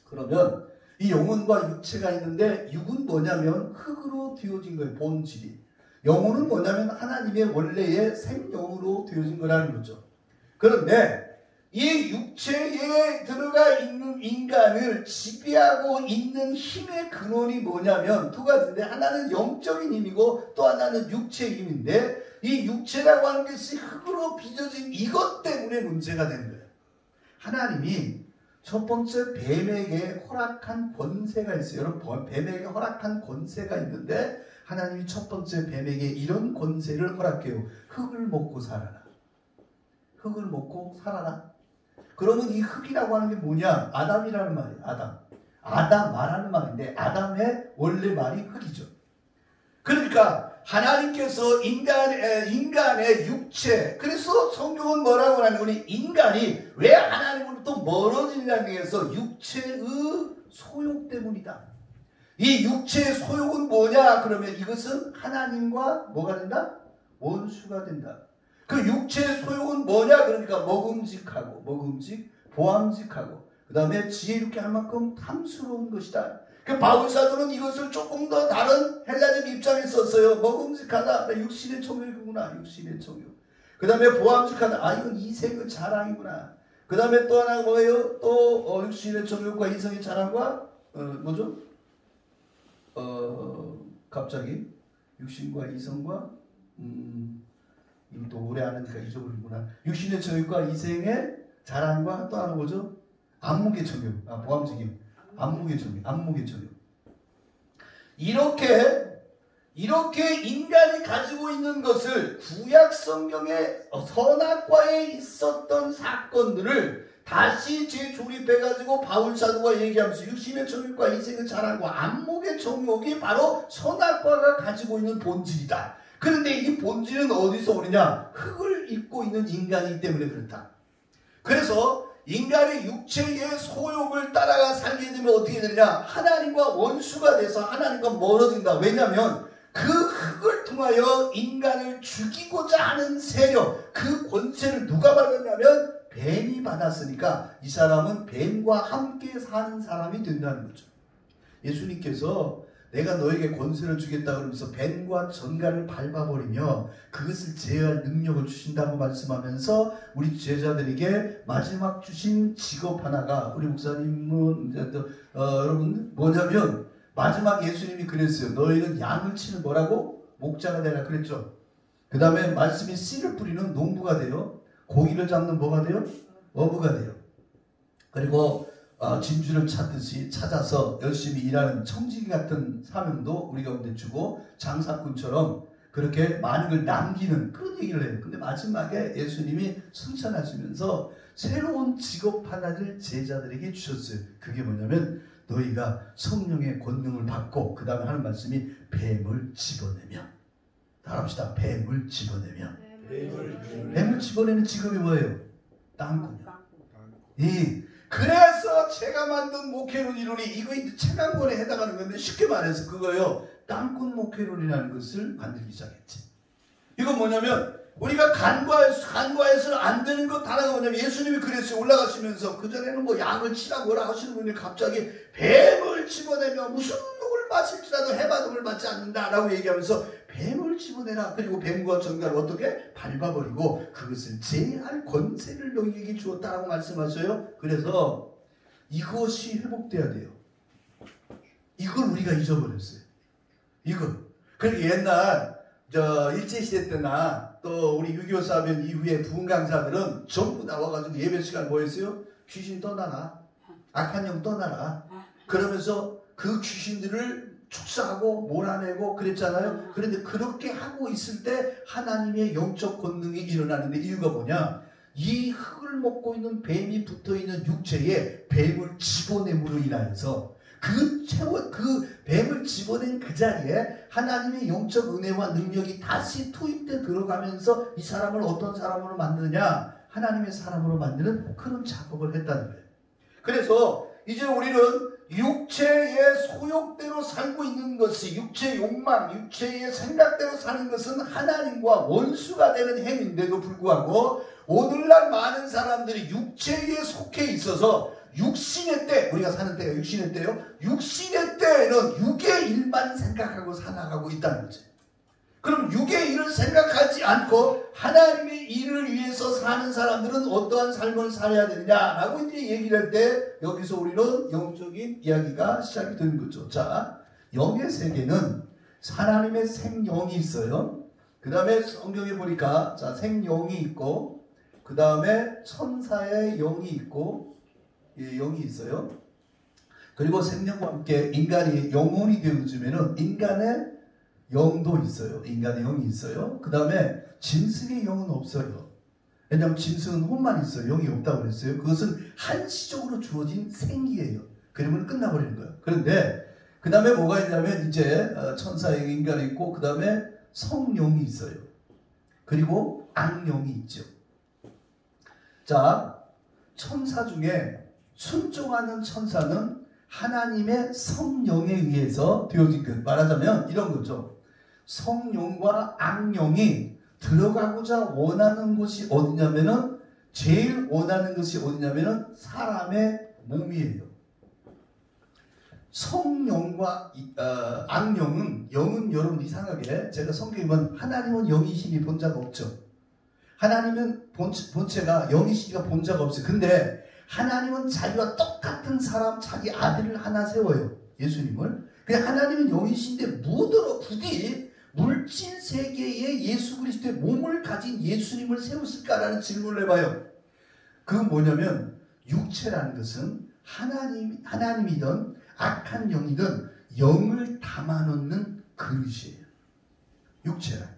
그러면 이 영혼과 육체가 있는데 육은 뭐냐면 흙으로 되어진 거예요. 본질이. 영혼은 뭐냐면 하나님의 원래의 생명으로 되어진 거라는 거죠. 그런데 이 육체에 들어가 있는 인간을 지배하고 있는 힘의 근원이 뭐냐면 두 가지인데, 하나는 영적인 힘이고 또 하나는 육체의 힘인데, 이 육체라고 하는 것이 흙으로 빚어진 이것 때문에 문제가 되는 거예요. 하나님이 첫 번째 뱀에게 허락한 권세가 있어요. 여러분, 뱀에게 허락한 권세가 있는데 하나님이 첫 번째 뱀에게 이런 권세를 허락해요. 흙을 먹고 살아라. 흙을 먹고 살아라. 그러면 이 흙이라고 하는 게 뭐냐? 아담이라는 말이에요. 아담 말하는 말인데 아담의 원래 말이 흙이죠. 그러니까 하나님께서 인간의 육체, 그래서 성경은 뭐라고 하는 거니? 인간이 왜 하나님으로부터 멀어지느냐에 의해서 육체의 소욕 때문이다. 이 육체의 소욕은 뭐냐? 그러면 이것은 하나님과 뭐가 된다? 원수가 된다. 그 육체의 소욕은 뭐냐? 그러니까 먹음직하고, 보암직하고, 그 다음에 지혜롭게 할 만큼 탐스러운 것이다. 그 바울사도는 이것을 조금 더 다른 헬라적 입장에 썼어요. 먹음직하다. 육신의 정욕이구나. 육신의 정욕. 그 다음에 보암직하다. 이건 이생의 자랑이구나. 그 다음에 또 하나 뭐예요? 또 육신의 정욕과 이성의 자랑과 뭐죠? 갑자기 육신과 이성과 이거 또 오래 안 하니까 잊어버리구나. 육신의 정욕과 이생의 자랑과 또 하나 뭐죠? 안목의 정욕. 보암직임. 안목의 정욕. 이렇게 인간이 가지고 있는 것을 구약 성경의 선악과에 있었던 사건들을 다시 재조립해가지고 바울사도가 얘기하면서 육신의 정욕과 이생의 자랑과 안목의 정욕이 바로 선악과가 가지고 있는 본질이다. 그런데 이 본질은 어디서 오느냐? 흙을 입고 있는 인간이기 때문에 그렇다. 그래서 인간의 육체의 소욕을 따라가 살게 되면 어떻게 되느냐? 하나님과 원수가 돼서 하나님과 멀어진다. 왜냐하면 그 흙을 통하여 인간을 죽이고자 하는 세력, 그 권세를 누가 받았냐면 뱀이 받았으니까 이 사람은 뱀과 함께 사는 사람이 된다는 거죠. 예수님께서 내가 너에게 권세를 주겠다 그러면서 뱀과 전갈을 밟아버리며 그것을 제어할 능력을 주신다고 말씀하면서 우리 제자들에게 마지막 주신 직업 하나가, 우리 목사님은 여러분 뭐냐면 마지막 예수님이 그랬어요. 너희는 양을 치는 뭐라고? 목자가 되라 그랬죠. 그 다음에 말씀이 씨를 뿌리는 농부가 돼요. 고기를 잡는 뭐가 돼요? 어부가 돼요. 그리고 진주를 찾듯이 찾아서 열심히 일하는 청지기 같은 사명도 우리 가운데 주고, 장사꾼처럼 그렇게 많은 걸 남기는 그런 얘기를 해요. 근데 마지막에 예수님이 승천하시면서 새로운 직업 하나를 제자들에게 주셨어요. 그게 뭐냐면 너희가 성령의 권능을 받고, 그 다음에 하는 말씀이 뱀을 집어내며, 따라합시다. 뱀을 집어내며. 뱀을 집어내는 직업이 뭐예요? 땅꾼이요. 그래서 제가 만든 목회론 이론이 이거 책강권에 해당하는 건데, 쉽게 말해서 그거요. 땅꾼 목회론이라는 것을 만들기 시작했지. 이건 뭐냐면 우리가 간과해서는 안 되는 것 하나가 뭐냐면, 예수님이 그랬어요. 올라가시면서 그전에는 뭐 양을 치라고 뭐라 하시는 분이 갑자기 뱀을 집어내며 무슨 녹을 마실지라도 해마름을 받지 않는다라고 얘기하면서 뱀을 집어내라. 그리고 뱀과 전갈을 어떻게 밟아버리고 그것을 제할 권세를 너희에게 주었다라고 말씀하셔요. 그래서 이것이 회복돼야 돼요. 이걸 우리가 잊어버렸어요. 그리고 옛날 일제시대 때나 또 우리 6.25 사변 이후에 부흥 강사들은 전부 나와가지고 예배 시간 뭐 했어요? 귀신 떠나라. 악한 영 떠나라. 그러면서 그 귀신들을 축사하고 몰아내고 그랬잖아요. 그런데 그렇게 하고 있을 때 하나님의 영적 권능이 일어나는데, 이유가 뭐냐? 이 흙을 먹고 있는 뱀이 붙어있는 육체에 뱀을 집어냄으로 인하여서 그 뱀을 집어낸 그 자리에 하나님의 영적 은혜와 능력이 다시 투입돼 들어가면서 이 사람을 어떤 사람으로 만드느냐? 하나님의 사람으로 만드는 그런 작업을 했다는 거예요. 그래서 이제 우리는 육체의 소욕대로 살고 있는 것이, 육체의 욕망, 육체의 생각대로 사는 것은 하나님과 원수가 되는 행위인데도 불구하고 오늘날 많은 사람들이 육체에 속해 있어서 육신의 때, 우리가 사는 때가 육신의 때요, 육신의 때에는 육의 일만 생각하고 살아가고 있다는 거죠. 그럼 육의 일을 생각하지 않고 하나님의 일을 위해서 사는 사람들은 어떠한 삶을 살아야 되느냐라고 이제 얘기를 할 때 여기서 우리는 영적인 이야기가 시작이 되는 거죠. 자, 영의 세계는 하나님의 생영이 있어요. 그 다음에 성경에 보니까 자, 생영이 있고 그 다음에 천사의 영이 있고 영이 있어요. 그리고 생명과 함께 인간이 영혼이 되어지면은 인간의 영도 있어요. 인간의 영이 있어요. 그 다음에 짐승의 영은 없어요. 왜냐하면 짐승은 혼만 있어요. 영이 없다고 그랬어요. 그것은 한시적으로 주어진 생기예요. 그러면 끝나버리는 거예요. 그런데 그 다음에 뭐가 있냐면 이제 천사의 영, 인간이 있고 그 다음에 성령이 있어요. 그리고 악령이 있죠. 자, 천사 중에 순종하는 천사는 하나님의 성령에 의해서 되어진 것. 말하자면 이런 거죠. 성령과 악령이 들어가고자 원하는 곳이 어디냐면은 제일 원하는 것이 어디냐면은 사람의 몸이에요. 성령과 악령은, 영은 여러분 이상하게 제가 성경에 보면 하나님은 영이시니 본자가 없죠. 하나님은 본체가 영이시니까 본자가 없어요. 근데 하나님은 자기와 똑같은 사람, 자기 아들을 하나 세워요. 예수님을. 그냥 하나님은 영이신데 무더러 부디 물질 세계에 예수 그리스도의 몸을 가진 예수님을 세웠을까라는 질문을 해봐요. 그건 뭐냐면 육체라는 것은 하나님이든 악한 영이든 영을 담아놓는 그릇이에요. 육체란.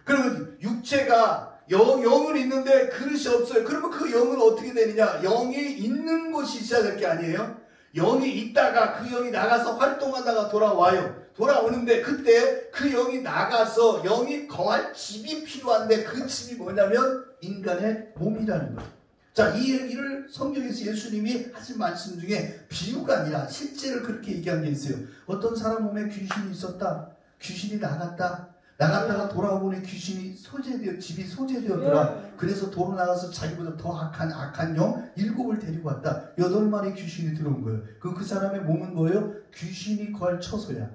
그러면 육체가 영은 있는데 그릇이 없어요. 그러면 그 영은 어떻게 되느냐? 영이 있는 곳이 있어야 될 게 아니에요. 영이 있다가 그 영이 나가서 활동하다가 돌아와요. 돌아오는데 그때 그 영이 나가서 영이 거할 집이 필요한데 그 집이 뭐냐면 인간의 몸이라는 거예요. 자, 이 얘기를 성경에서 예수님이 하신 말씀 중에 비유가 아니라 실제로 그렇게 얘기한 게 있어요. 어떤 사람 몸에 귀신이 있었다. 귀신이 나갔다가 돌아오니 귀신이 집이 소재되었더라. 그래서 도로 나가서 자기보다 더 악한 영 7을 데리고 왔다. 8마리 귀신이 들어온 거예요. 그 사람의 몸은 뭐예요? 귀신이 거할 처소야.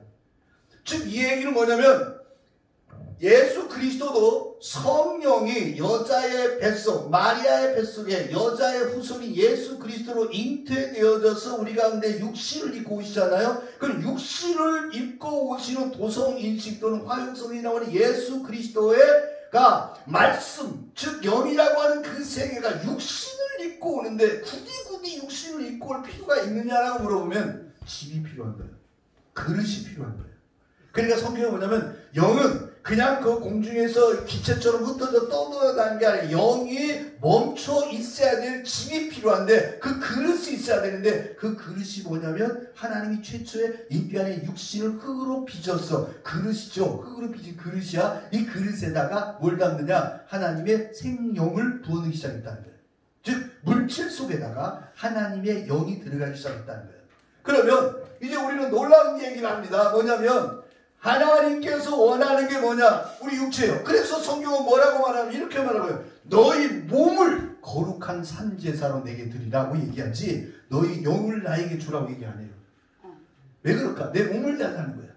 즉 이 얘기는 뭐냐면 예수 그리스도도 성령이 여자의 뱃속, 마리아의 뱃속에 여자의 후손이 예수 그리스도로 잉태되어져서 우리 가운데 육신을 입고 오시잖아요. 그럼 육신을 입고 오시는 도성인식 또는 화용성이 나오는 예수 그리스도가 말씀, 즉 영이라고 하는 그 세계가 육신을 입고 오는데 굳이 육신을 입고 올 필요가 있느냐라고 물어보면 집이 필요한 거예요. 그릇이 필요한 거예요. 그러니까 성경이 뭐냐면 영은 그냥 그 공중에서 기체처럼 흩어져 떠돌아다니는 게 아니라 영이 멈춰 있어야 될 집이 필요한데 그 그릇이 있어야 되는데 그 그릇이 뭐냐면 하나님이 최초에 인간의 육신을 흙으로 빚어서 그릇이죠. 흙으로 빚은 그릇이야. 이 그릇에다가 뭘 담느냐? 하나님의 생명을 부어넣기 시작했다는 거예요. 즉 물질 속에다가 하나님의 영이 들어가기 시작했다는 거예요. 그러면 이제 우리는 놀라운 얘기를 합니다. 뭐냐면 하나님께서 원하는 게 뭐냐? 우리 육체예요. 그래서 성경은 뭐라고 말하면 이렇게 말하고요. 너희 몸을 거룩한 산제사로 내게 드리라고 얘기하지 너희 영을 나에게 주라고 얘기 안 해요. 왜 그럴까? 내 몸을 달라는 거야.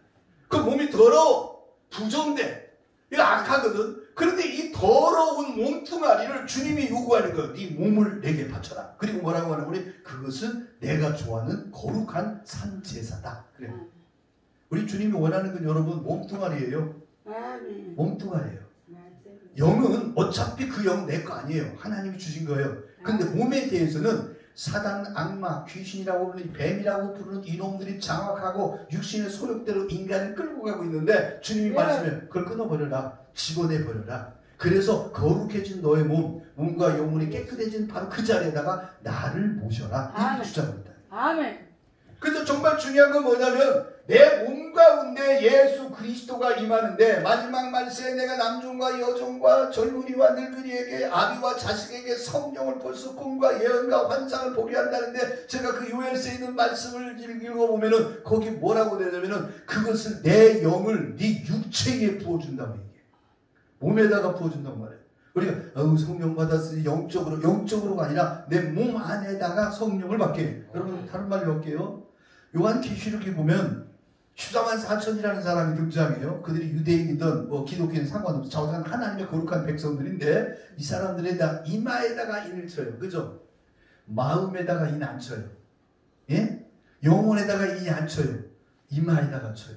그 몸이 더러워. 부정돼. 이거 악하거든. 그런데 이 더러운 몸뚱아리를 주님이 요구하는 거예요. 네 몸을 내게 바쳐라. 그리고 뭐라고 하는 거니? 그것은 내가 좋아하는 거룩한 산제사다. 그래. 우리 주님이 원하는 건 여러분 몸뚱아리예요. 몸뚱아리예요. 영은 어차피 그 영은 내 거 아니에요. 하나님이 주신 거예요. 근데 몸에 대해서는 사단, 악마, 귀신이라고 부르는 뱀이라고 부르는 이놈들이 장악하고 육신의 소욕대로 인간을 끌고 가고 있는데 주님이 말씀해요. 그걸 끊어버려라. 집어내버려라. 그래서 거룩해진 너의 몸과 영혼이 깨끗해진 바로 그 자리에다가 나를 모셔라. 이렇게 주장합니다. 아멘. 그래서 정말 중요한 건 뭐냐면 내 몸 가운데 예수 그리스도가 임하는데 마지막 말세에 내가 남종과 여종과 젊은이와 늙은이에게 아비와 자식에게 성령을 벌써 꿈과 예언과 환상을 보게 한다는데 제가 그 요엘서에 있는 말씀을 읽어보면은 거기 뭐라고 되냐면은 그것을 내 영을 네 육체에 부어준다고 얘기해. 몸에다가 부어준단 말이에요. 우리가 성령 받았으니 영적으로가 아니라 내 몸 안에다가 성령을 받게 해요. 여러분 다른 말로 할게요. 요한계시록에 보면 14만 4천이라는 사람이 등장해요. 그들이 유대인이든 뭐 기독교인 상관없이 자우자는 하나님의 거룩한 백성들인데 이 사람들의 다 이마에다가 인을 쳐요. 그죠? 마음에다가 인 안 쳐요. 예? 영혼에다가 인 안 쳐요. 이마에다가 쳐요.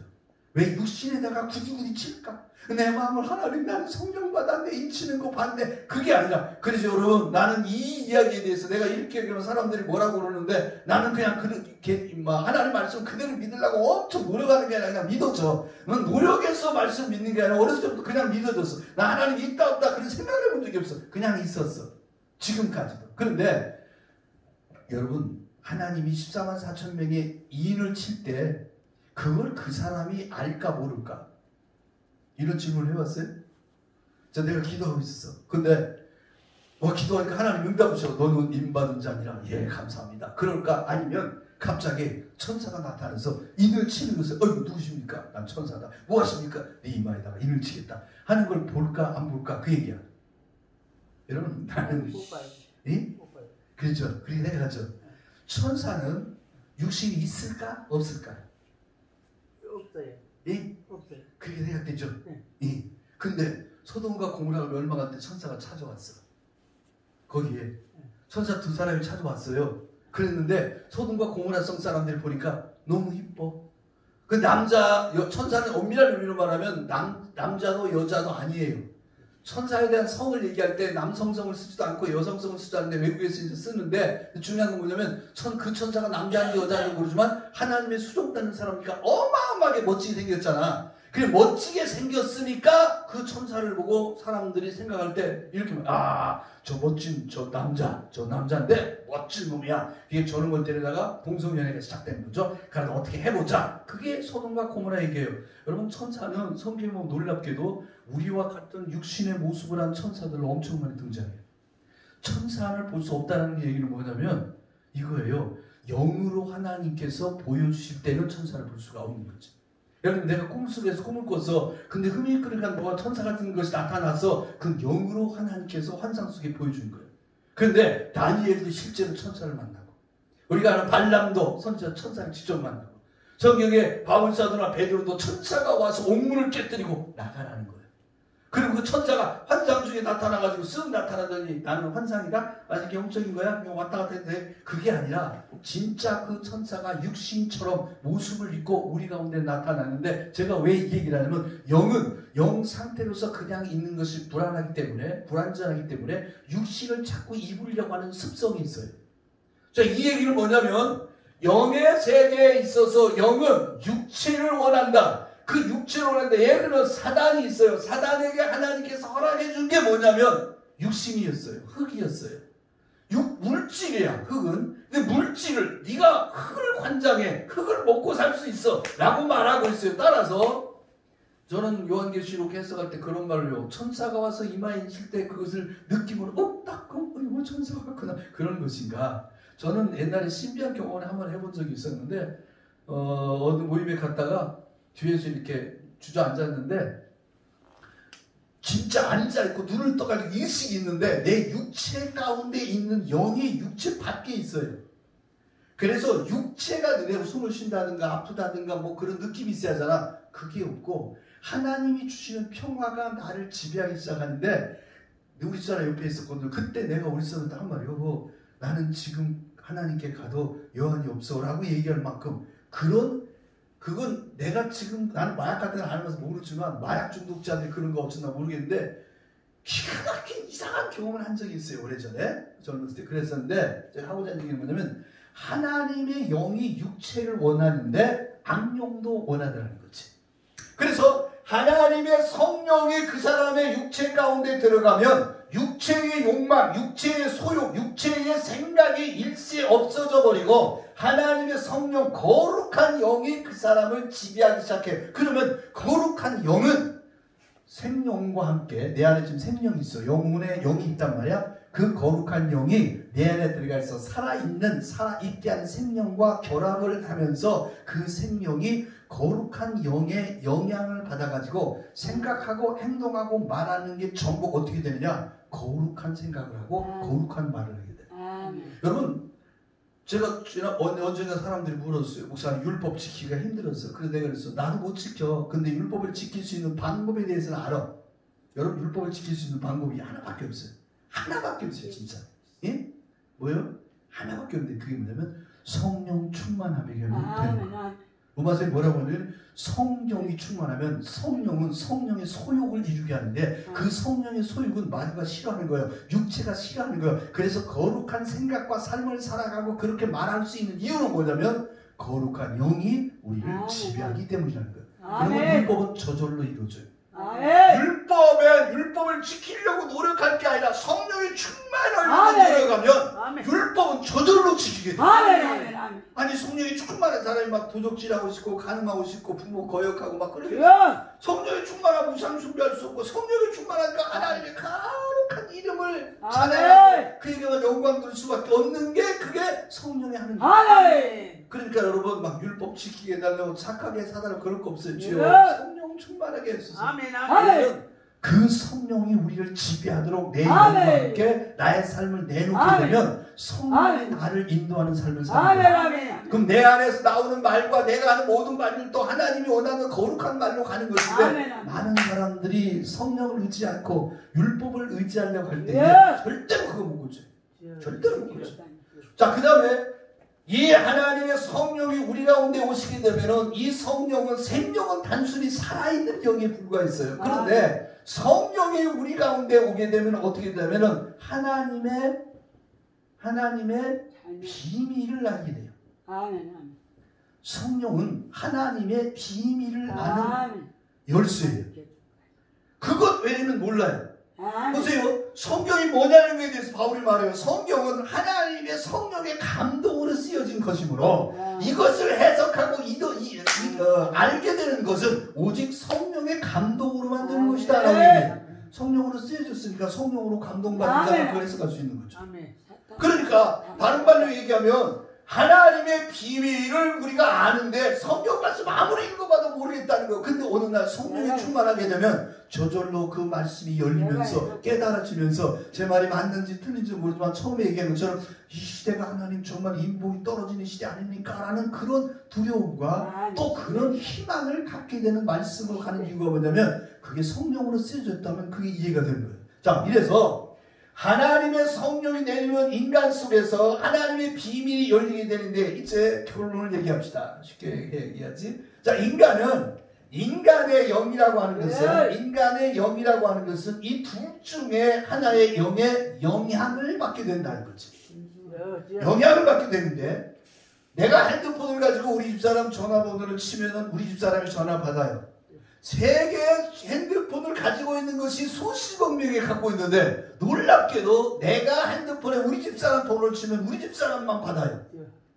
왜 육신에다가 굳이 칠까? 내 마음을 하나님 나는 성령 받았네 인치는 거 봤네 그게 아니라 그래서 여러분 나는 이 이야기에 대해서 내가 이렇게 얘기하면 사람들이 뭐라고 그러는데 나는 그냥 하나님 말씀 그대로 믿으려고 엄청 노력하는 게 아니라 그냥 믿어져. 노력해서 말씀 믿는 게 아니라 어렸을 때부터 그냥 믿어졌어. 나 하나님 있다 없다 그런 생각을 해본 적이 없어. 그냥 있었어. 지금까지도. 그런데 여러분 하나님이 14만 4천 명의 이인을 칠 때 그걸 그 사람이 알까 모를까? 이런 질문을 해봤어요? 내가 기도하고 있었어. 근데 기도하니까 하나님 응답하셔. 너는 임받은 자니라. 예 감사합니다. 그럴까? 아니면 갑자기 천사가 나타나서 인을 치는 것을 누구십니까? 난 천사다. 뭐 하십니까? 네 이마에다가 인을 치겠다 하는 걸 볼까 안 볼까? 그 얘기야. 여러분 나는 예? 그렇죠. 그렇게 생각하죠. 천사는 육신이 있을까? 없을까? 없어요. 예? 없어요. 그렇게 생각되죠? 네. 예. 근데 소돔과 고모라가 멸망할 때 천사가 찾아왔어. 거기에 천사 두 사람이 찾아왔어요. 그랬는데 소돔과 고모라 성 사람들이 보니까 너무 이뻐. 그 천사는 엄밀한 의미로 말하면 남자도 여자도 아니에요. 천사에 대한 성을 얘기할 때 남성성을 쓰지도 않고 여성성을 쓰지 않는데 외국에서 이제 쓰는데 중요한 건 뭐냐면 그 천사가 남자인지 여자인지 모르지만 하나님의 수종받는 사람이니까 어마어마하게 멋지게 생겼잖아. 그래 멋지게 생겼으니까 그 천사를 보고 사람들이 생각할 때 이렇게 저 멋진 저 남자인데 멋진 놈이야. 이게 저런 걸 때리다가 동성연애가 시작된 거죠. 그래서 어떻게 해보자. 그게 소돔과 고모라 얘기예요. 여러분 천사는 성경에 보면 놀랍게도 우리와 같은 육신의 모습을 한 천사들로 엄청 많이 등장해요. 천사를 볼 수 없다는 얘기는 뭐냐면 이거예요. 영으로 하나님께서 보여주실 때는 천사를 볼 수가 없는 거죠. 여러분 내가 꿈속에서 꿈을 꿨어. 근데 흐물흐물한 뭐가 천사 같은 것이 나타나서 그 영으로 하나님께서 환상 속에 보여준 거예요. 그런데 다니엘도 실제로 천사를 만나고 우리가 아는 발람도 천사를 직접 만나고 성경에 바울사도나 베드로도 천사가 와서 옥문을 깨뜨리고 나가라는 거예요. 그리고 그 천사가 환상 중에 나타나가지고 쓱 나타나더니 나는 환상이다? 아직 영적인 거야? 그냥 왔다 갔다 해도 돼? 그게 아니라 진짜 그 천사가 육신처럼 모습을 입고 우리 가운데 나타나는데 제가 왜 이 얘기를 하냐면 영은 영 상태로서 그냥 있는 것이 불안전하기 때문에 육신을 자꾸 입으려고 하는 습성이 있어요. 자, 이 얘기는 뭐냐면 영의 세계에 있어서 영은 육체를 원한다. 그 육체를 원하는데 예를 들어 사단이 있어요. 사단에게 하나님께서 허락해 준 게 뭐냐면 육신이었어요. 흙이었어요. 물질이야. 흙은. 근데 물질을 네가 흙을 관장해. 흙을 먹고 살 수 있어. 라고 말하고 있어요. 따라서 저는 요한계시록 해석할 때 그런 말을요. 천사가 와서 이마에 칠 때 그것을 느낌으로 딱 이거 천사가 왔구나. 그런 것인가. 저는 옛날에 신비한 경험을 한번 해본 적이 있었는데 어느 모임에 갔다가 뒤에서 이렇게 주저앉았는데 진짜 앉아있고 눈을 떠가지고 일식이 있는데 내 육체 가운데 있는 영이 육체 밖에 있어요. 그래서 육체가 내가 숨을 쉰다든가 아프다든가 뭐 그런 느낌이 있어야 하잖아. 그게 없고 하나님이 주시는 평화가 나를 지배하기 시작하는데 우리 집사람 옆에 있었거든요. 그때 내가 우리 집사람한테 한 말이에요. 여보 나는 지금 하나님께 가도 여한이 없어 라고 얘기할 만큼 그건 내가 지금 나는 마약 같은 거 안 하면서 모르지만 마약 중독자들이 그런 거 어쩌나 모르겠는데 기가 막힌 이상한 경험을 한 적이 있어요. 오래전에 젊었을 때 그랬었는데 제가 하고자 하는 얘기는 뭐냐면 하나님의 영이 육체를 원하는데 악령도 원하더라는 거지. 그래서 하나님의 성령이 그 사람의 육체 가운데 들어가면 육체의 욕망, 육체의 소욕, 육체의 생각이 일시 없어져 버리고 하나님의 성령 거룩한 영이 그 사람을 지배하기 시작해. 그러면 거룩한 영은 생명과 함께, 내 안에 지금 생명이 있어. 영혼에 영이 있단 말이야. 그 거룩한 영이 내 안에 들어가 있어. 살아있게 하는 생명과 결합을 하면서 그 생명이 거룩한 영의 영향을 받아가지고 생각하고 행동하고 말하는 게 전부 어떻게 되느냐? 거룩한 생각을 하고 거룩한 말을 하게 돼. 여러분, 제가 언젠가 사람들이 물었어요. 목사님, 율법 지키기가 힘들었어. 그래서 내가 그랬어. 나도 못 지켜. 근데 율법을 지킬 수 있는 방법에 대해서는 알아. 여러분, 율법을 지킬 수 있는 방법이 하나밖에 없어요. 하나밖에 없어요, 진짜. 예? 뭐요? 하나밖에 없는데 그게 뭐냐면 성령 충만함에 되는 거예요. 로마서에 뭐라고 하냐면 성령이 충만하면 성령은 성령의 소욕을 이루게 하는데 그 성령의 소욕은 마귀가 싫어하는 거예요. 육체가 싫어하는 거예요. 그래서 거룩한 생각과 삶을 살아가고 그렇게 말할 수 있는 이유는 뭐냐면 거룩한 영이 우리를 지배하기 때문이라는 거예요. 여러분, 율법은 저절로 이루어져요. 율법을 지키려고 노력할 게 아니라 성령의 충만을 노력하면 율법은 저절로 지키게 돼요. 아니, 성령이 충만한 사람이 막 도적질하고 싶고 간음하고 싶고 부모 거역하고 막 그러게. 성령이 충만하면 우상 숭배할 수 없고 성령이 충만하니까 하나님의 거룩한 이름을 찬양하고 그 이름을 영광 돌 수밖에 없는 게 그게 성령이 하는 거예요. 그러니까 여러분, 막 율법 지키게 해달라고 착하게 사달라고 그럴 거 없어요. 주여 성령 충만하게 해주소서. 그러면 그 성령이 우리를 지배하도록 내 영과 함께 나의 삶을 내놓게 되면 성령이 나를 인도하는 삶을 사는 거예요. 그럼 내 안에서 나오는 말과 내가 하는 모든 말들도 하나님이 원하는 거룩한 말로 가는 것인데 많은 사람들이 성령을 의지 않고 율법을 의지하려고 할 때 절대로 그거 못 고쳐요. 절대로 못 고쳐요. 자, 그 다음에 이 하나님의 성령이 우리 가운데 오시게 되면은 이 생명은 단순히 살아있는 영에 불과했어요. 그런데 성령이 우리 가운데 오게 되면 어떻게 되면은 하나님의 비밀을 알게 돼요. 성령은 하나님의 비밀을 아는 열쇠예요. 그것 외에는 몰라요. 보세요. 성경이 뭐냐는 것에 대해서 바울이 말해요. 성경은 하나님의 성령의 감동으로 쓰여진 것이므로 이것을 해석하고 알게 되는 것은 오직 성령의 감동으로만 되는 것이다 라고 얘기해요. 성령으로 쓰여졌으니까 성령으로 감동받은 자가 그걸 해석할 수 있는 거죠. 그러니까 다른 말로 얘기하면 하나님의 비밀을 우리가 아는데 성경 말씀 아무리 읽어봐도 모르겠다는 거예요. 근데 어느 날 성령이 충만하게 되면 저절로 그 말씀이 열리면서 깨달아지면서 제 말이 맞는지 틀린지 모르지만 처음에 얘기한 것처럼 이 시대가 하나님 정말 인복이 떨어지는 시대 아닙니까? 라는 그런 두려움과 또 그런 희망을 갖게 되는 말씀을 하는 이유가 뭐냐면 그게 성령으로 쓰여졌다면 그게 이해가 되는 거예요. 자, 이래서 하나님의 성령이 내리면 인간 속에서 하나님의 비밀이 열리게 되는데 이제 결론을 얘기합시다. 쉽게 얘기하지. 자, 인간의 영이라고 하는 것은 이 둘 중에 하나의 영의 영향을 받게 된다는 거지. 영향을 받게 되는데 내가 핸드폰을 가지고 우리 집사람 전화번호를 치면은 우리 집사람이 전화 받아요. 세 개의 핸드폰을 가지고 있는 것이 수십억 명이 갖고 있는데 놀랍게도 내가 핸드폰에 우리 집사람 번호를 치면 우리 집사람만 받아요.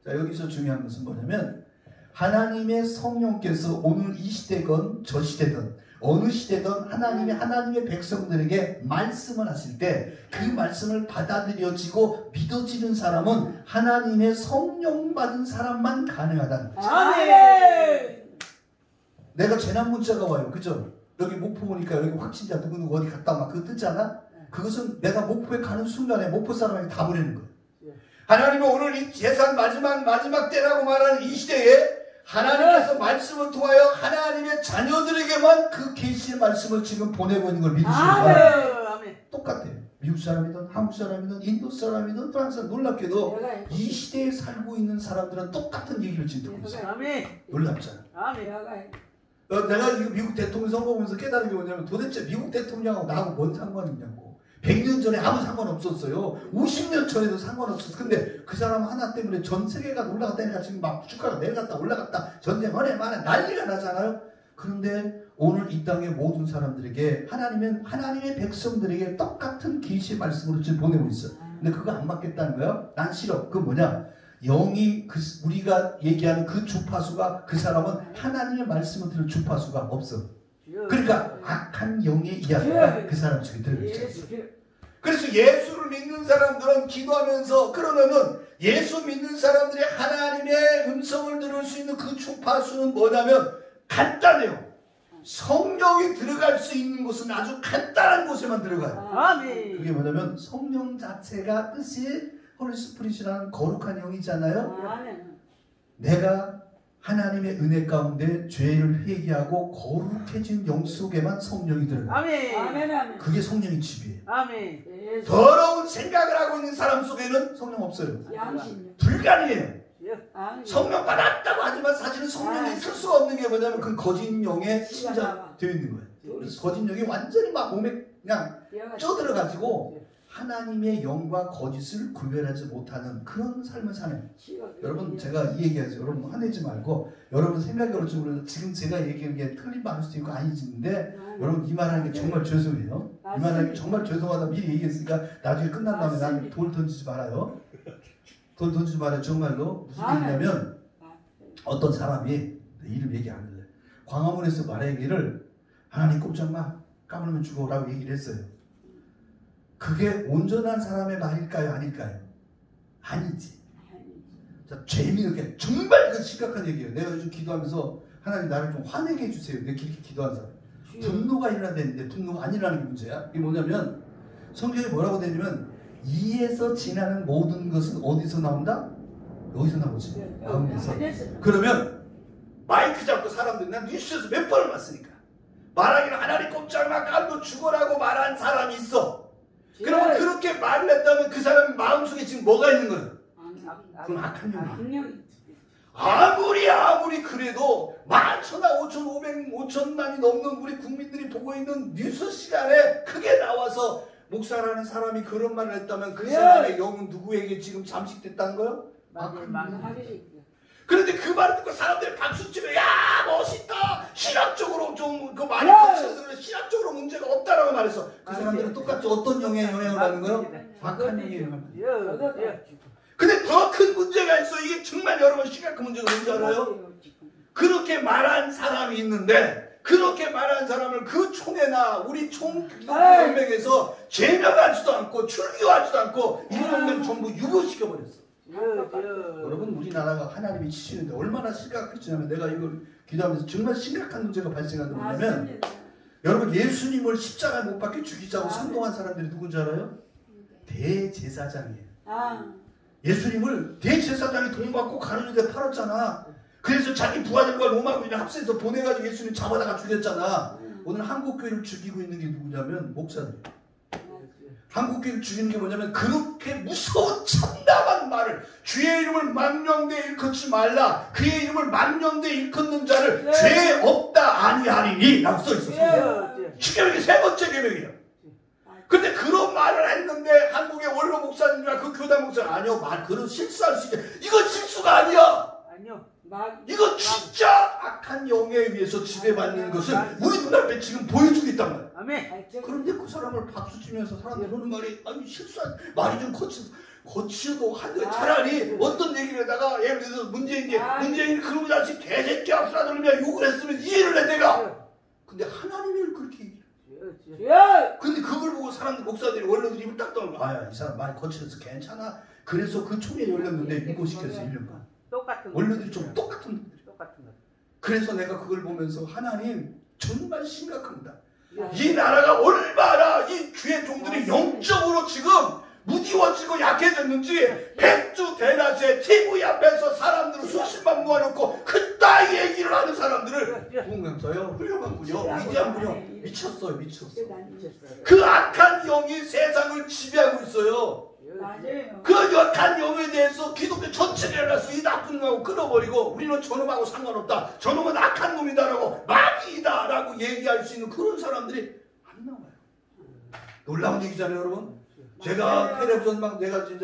자, 여기서 중요한 것은 뭐냐면 하나님의 성령께서 오늘 이 시대건 저 시대든 어느 시대든 하나님의 백성들에게 말씀을 하실 때 그 말씀을 받아들여지고 믿어지는 사람은 하나님의 성령 받은 사람만 가능하다는 거죠. 아멘. 내가 재난 문자가 와요. 그죠? 여기 목포 오니까 여기 확진자 누구누구 어디 갔다 막 그거 뜨잖아? 그것은 내가 목포에 가는 순간에 목포 사람에게 다 보내는 거예요. 하나님은 오늘 이 세상 마지막 때라고 말하는 이 시대에 하나님께서 말씀을 통하여 하나님의 자녀들에게만 그 계시의 말씀을 지금 보내고 있는 걸 믿으시는 거예요. 똑같아요. 미국 사람이든 한국 사람이든 인도 사람이든 프랑스 사람 놀랍게도 이 시대에 살고 있는 사람들은 똑같은 얘기를 지금 듣고 있어요. 놀랍잖아. 내가 이거 미국 대통령 선거 보면서 깨달은 게 뭐냐면 도대체 미국 대통령하고 나하고 뭔 상관이 있냐고. 100년 전에 아무 상관 없었어요. 50년 전에도 상관없었어. 근데 그 사람 하나 때문에 전 세계가 올라갔다니까 지금 막 주가가 내려갔다 올라갔다 전쟁 허네 만에 난리가 나잖아요. 그런데 오늘 이 땅의 모든 사람들에게 하나님의 백성들에게 똑같은 계시의 말씀으로 지금 보내고 있어. 근데 그거 안 맞겠다는 거야? 난 싫어. 그 뭐냐? 영이 우리가 얘기하는 그 주파수가 그 사람은 하나님의 말씀을 들을 주파수가 없어. 그러니까 악한 영의 이야기가 그 사람 속에 들고 있어. 그래서 예수를 믿는 사람들은 기도하면서 그러면은 예수 믿는 사람들이 하나님의 음성을 들을 수 있는 그 주파수는 뭐냐면 간단해요. 성령이 들어갈 수 있는 곳은 아주 간단한 곳에만 들어가요. 아멘. 그게 뭐냐면 성령 자체가 뜻이 홀리스프릿이라는 거룩한 영이잖아요. 아멘. 내가 하나님의 은혜 가운데 죄를 회개하고 거룩해진 영 속에만 성령이 들어가요. 아멘. 아멘. 그게 성령의 집이에요. 아멘. 더러운 생각을 하고 있는 사람 속에는 성령 없어요. 양심. 불가능해요. 아멘. 성령 받았다고 하지만 사실은 성령이 있을 수가 없는 게 뭐냐면 그 거짓 영에 진짜 되어 있는 거예요. 그래서 거짓 영이 완전히 막 몸에 그냥 쪄들어가지고 하나님의 영과 거짓을 구별하지 못하는 그런 삶을 사는. 여러분 제가 이 얘기하죠. 여러분 화내지 말고 여러분 생각이 올지 모르는데 지금 제가 얘기하는 게 틀린 말일 수도 있고 아니지인데 여러분 이 말하는 게 정말 죄송해요. 이 말하는 게 정말 죄송하다 미리 얘기했으니까 나중에 끝난 다음에 난 돌 던지지 말아요. 돌 던지지 말아요. 정말로 무슨 얘기냐면 어떤 사람이 내 이름 얘기 안 할래. 광화문에서 말하기를 하나님 꼼짝마 까불면 죽어라고 얘기를 했어요. 그게 온전한 사람의 말일까요? 아닐까요? 아니지. 자, 재미있는 게 정말 이건 심각한 얘기예요. 내가 요즘 기도하면서 하나님 나를 좀 화내게 해주세요. 내가 그렇게 기도한 사람. 분노가 일어나는데 분노가 안 일어나는 게 문제야. 이게 뭐냐면 성경에 뭐라고 되냐면 이에서 지나는 모든 것은 어디서 나온다? 여기서 나오지. 마음에서. 그러면 마이크 잡고 사람들이 난 뉴스에서 몇 번을 봤으니까 말하기를 하나님 꼼짝마 까불면 죽어라고 말한 사람이 있어. 그러면 그렇게 말을 했다면 그 사람 마음속에 지금 뭐가 있는 거예요? 그럼 악한 영이. 아무리 그래도 11,500만이 넘는 우리 국민들이 보고 있는 뉴스 시간에 크게 나와서 목사라는 사람이 그런 말을 했다면 그 사람의 영은 누구에게 지금 잠식됐다는 거예요? 그런데 그 말을 듣고 사람들이 박수치며 야 멋있다 신학적으로 좀 그 많이 거쳐서 그래 신학적으로 문제가 없다라고 말해서 그 사람들은 똑같이 어떤 영의 영향을 받는 거예요? 악한 영의 영향을 받는 거예요. 근데 더 큰 문제가 있어. 이게 정말 여러분 심각한 문제가 뭔지 알아요? 그렇게 말한 사람이 있는데 그렇게 말한 사람을 그 총회나 우리 총연맹에서 제명하지도 않고 출교하지도 않고 이런 전부 유교시켜버렸어. 여러분 우리나라가 하나님이 치시는데 얼마나 심각할지냐면 내가 이걸 기도하면서 정말 심각한 문제가 발생하는 거냐면 여러분 예수님을 십자가에 못 박혀 죽이자고 선동한 사람들이 누군지 알아요? 대제사장이에요. 예수님을 대제사장이 돈 받고 가누는데 팔았잖아. 그래서 자기 부하들과 로마군이 합세해서 보내가지고 예수님 잡아다가 죽였잖아. 오늘 한국교회를 죽이고 있는 게 누구냐면 목사들이에요. 한국교회를 죽이는 게 뭐냐면 그렇게 무서운 참담한 말을 주의 이름을 망령되이 일컫지 말라. 그의 이름을 망령되이 일컫는 자를 죄 없다 아니하리니 라고 써있었어요. 십계명이 세 번째 계명이에요. 근데 그런 말을 했는데 한국의 원로 목사님이나 그 교단 목사는 아니요 말 그런 실수할 수 있게 이건 실수가 아니야. 이거 진짜 악한 영에 의해서 지배받는 것을 우리 눈앞에 지금 보여주고 있단 말이야. 아멘. 그런데 그 사람을 박수 치면서 사람들이 하는 말이 아니 실수한 말이 좀 거치도 한데 차라리 어떤 얘기를 하다가 예를 들어서 문재인이 그러고 자식 개새끼야 쓰라들으면 욕을 했으면 이해를 해 내가. 근데 하나님을 그렇게 얘기해. 근데 그걸 보고 사람들 목사들이 원로들이 입을 딱 떠는 거야. 아야 이 사람 많이 거칠어서 괜찮아. 그래서 그 총회 열렸는데 유고시켰어 1년간. 똑같은 원로들이 좀 똑같은 거. 그래서 내가 그걸 보면서 하나님 정말 심각합니다. 이 나라가 얼마나 이 주의 종들이 영적으로 지금 무디워지고 약해졌는지 백주 대낮에 TV 앞에서 사람들을 수십만 모아놓고 그따위 얘기를 하는 사람들을 보면서요 훌륭한군요 위대한군요 미쳤어요. 그 악한 영이 세상을 지배하고 있어요. 그 악한 영에 대해서 기독교 전체를 일어나서 이 나쁜 놈하고 끊어버리고 우리는 저놈하고 상관없다. 저놈은 악한 놈이다라고 마귀이다라고 얘기할 수 있는 그런 사람들이 안 나와요. 놀라운 얘기잖아요 여러분. 제가 텔레비전 막 내가 이제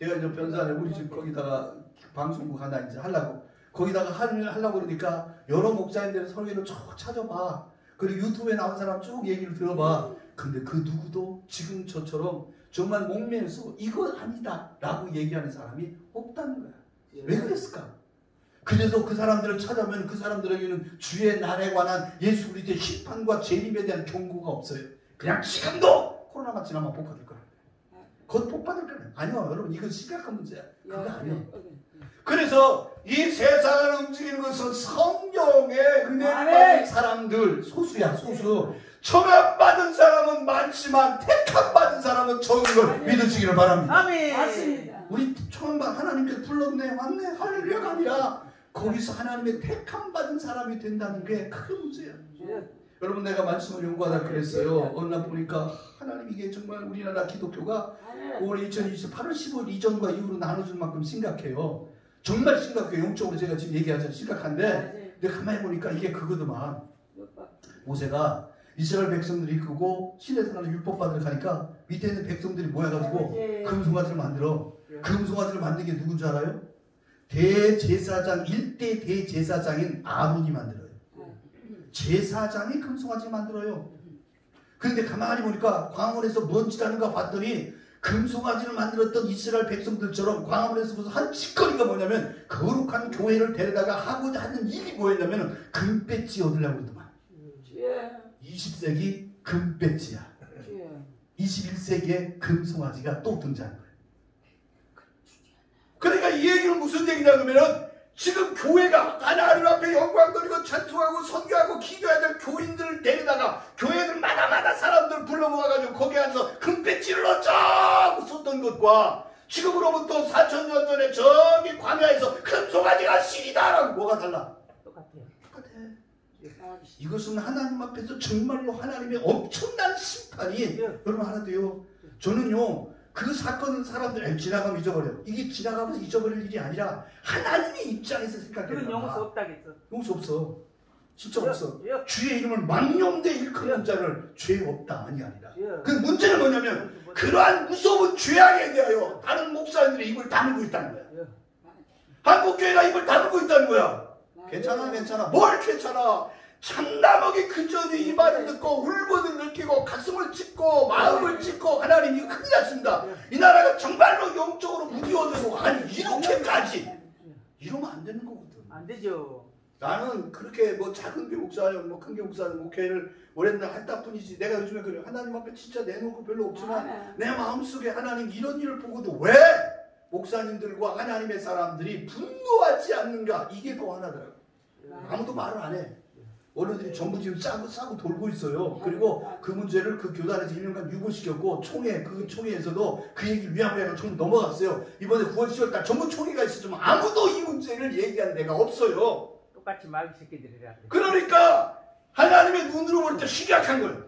변산에 우리 집 거기다가 방송국 하나 이제 하려고 거기다가 하려고 그러니까 여러 목사님들 설교를 쭉 찾아봐. 그리고 유튜브에 나온 사람 쭉 얘기를 들어봐. 근데 그 누구도 지금 저처럼 정말 목매에서 이건 아니다 라고 얘기하는 사람이 없다는 거야. 왜 그랬을까? 그래서 그 사람들을 찾아보면 그 사람들에게는 주의 날에 관한 예수 그리스도의 심판과 재림에 대한 경고가 없어요. 그냥 지금도 코로나가 지나면 복 받을 거야. 곧 복 받을 거야. 아니요, 여러분, 이건 심각한 문제야. 그거 아니요. 그래서 이 세상을 움직이는 것은 성령의 은혜를 받은 사람들, 소수야, 소수. 청함받은 사람은 많지만 택함받은 사람은 적은 걸 믿으시기를 바랍니다. 아멘. 맞습니다. 우리 청함받 하나님께서 불렀네, 왔네, 할렐루야가 아니라 거기서 하나님의 택함받은 사람이 된다는 게 큰 문제야. 여러분, 내가 말씀을 연구하다 그랬어요. 어느 날 보니까 하나님, 이게 정말 우리나라 기독교가 올해 2020 8월 15일 이전과 이후로 나눠줄 만큼 심각해요. 정말 심각해요. 영적으로 제가 지금 얘기하자면 심각한데, 근데 가만히 보니까 이게 그거더만. 모세가 이스라엘 백성들이 이끄고 시내산을 율법 받으러 가니까 밑에 있는 백성들이 모여가지고 금송아지를 만들어. 금송아지를 만든 게 누군 줄 알아요? 대제사장, 1대 대제사장인 아론이 만들어요. 제사장이 금송아지 만들어요. 그런데 가만히 보니까 광원에서 뭔 짓 하는가 봤더니 금송아지를 만들었던 이스라엘 백성들처럼 광화문에서 무슨 한 짓거리가 뭐냐면 거룩한 교회를 데려다가 하고자 하는 일이 뭐였냐면 금배지 얻으려고 그러더만. 20세기 금배지야. 21세기에 금송아지가 또 등장한 거예요. 그러니까 이 얘기는 무슨 얘기냐 그러면은 지금 교회가 하나님 앞에 영광 돌리고 찬송하고 선교하고 기도해야 될 교인들을 데려다가 교회들마다 사람들 불러 모아가지고 거기 앉아서 금배지를 얻자 쏟던 것과 지금으로부터 4,000년 전에 저기 광야에서 금송아지가 신이다라고 뭐가 달라? 똑같아요. 똑같아. 이것은 하나님 앞에서 정말로 하나님의 엄청난 심판이 여러분 하나 돼요. 저는요 그 사건은 사람들 지나가면 잊어버려요. 이게 지나가면서 잊어버릴 일이 아니라 하나님의 입장에서 생각해봐. 그건 용서 없다겠어. 용서 없어. 진짜 없어. 주의 이름을 망령되 일컫는 자를 죄 없다 아니 아니라. 그 문제는 뭐냐면 그러한 무서운 죄악에 대하여 다른 목사님들이 입을 다물고 있다는 거야. 한국교회가 입을 다물고 있다는 거야. 괜찮아. 뭘 괜찮아. 참나먹이 그 전에 이 말을 듣고 울분을 느끼고 가슴을 찢고 마음을 찢고 하나님 이거 큰일 났습니다. 이 나라가 정말로 영적으로 무기워지고 아니 이렇게까지 이러면 안 되는 거거든. 안 되죠. 나는 그렇게 뭐 작은 게 목사님 뭐 큰 게 목사님 목회를 오랜날 했다 뿐이지 내가 요즘에 그래요. 하나님 앞에 진짜 내놓고 별로 없지만 내 마음속에 하나님 이런 일을 보고도 왜 목사님들과 하나님의 사람들이 분노하지 않는가 이게 더 하나더라고. 아무도 말을 안 해. 어른들이 전부 지금 싸고 돌고 있어요. 그리고 그 문제를 그 교단에서 1년간 유보시켰고 그 총회에서도 그 얘기를 위안부에서 전부 넘어갔어요. 이번에 9월 10월달 전부 총회가 있었지만 아무도 이 문제를 얘기하는 데가 없어요. 똑같이 마귀 새끼들이라. 그러니까 하나님의 눈으로 볼 때 심각한 거예요.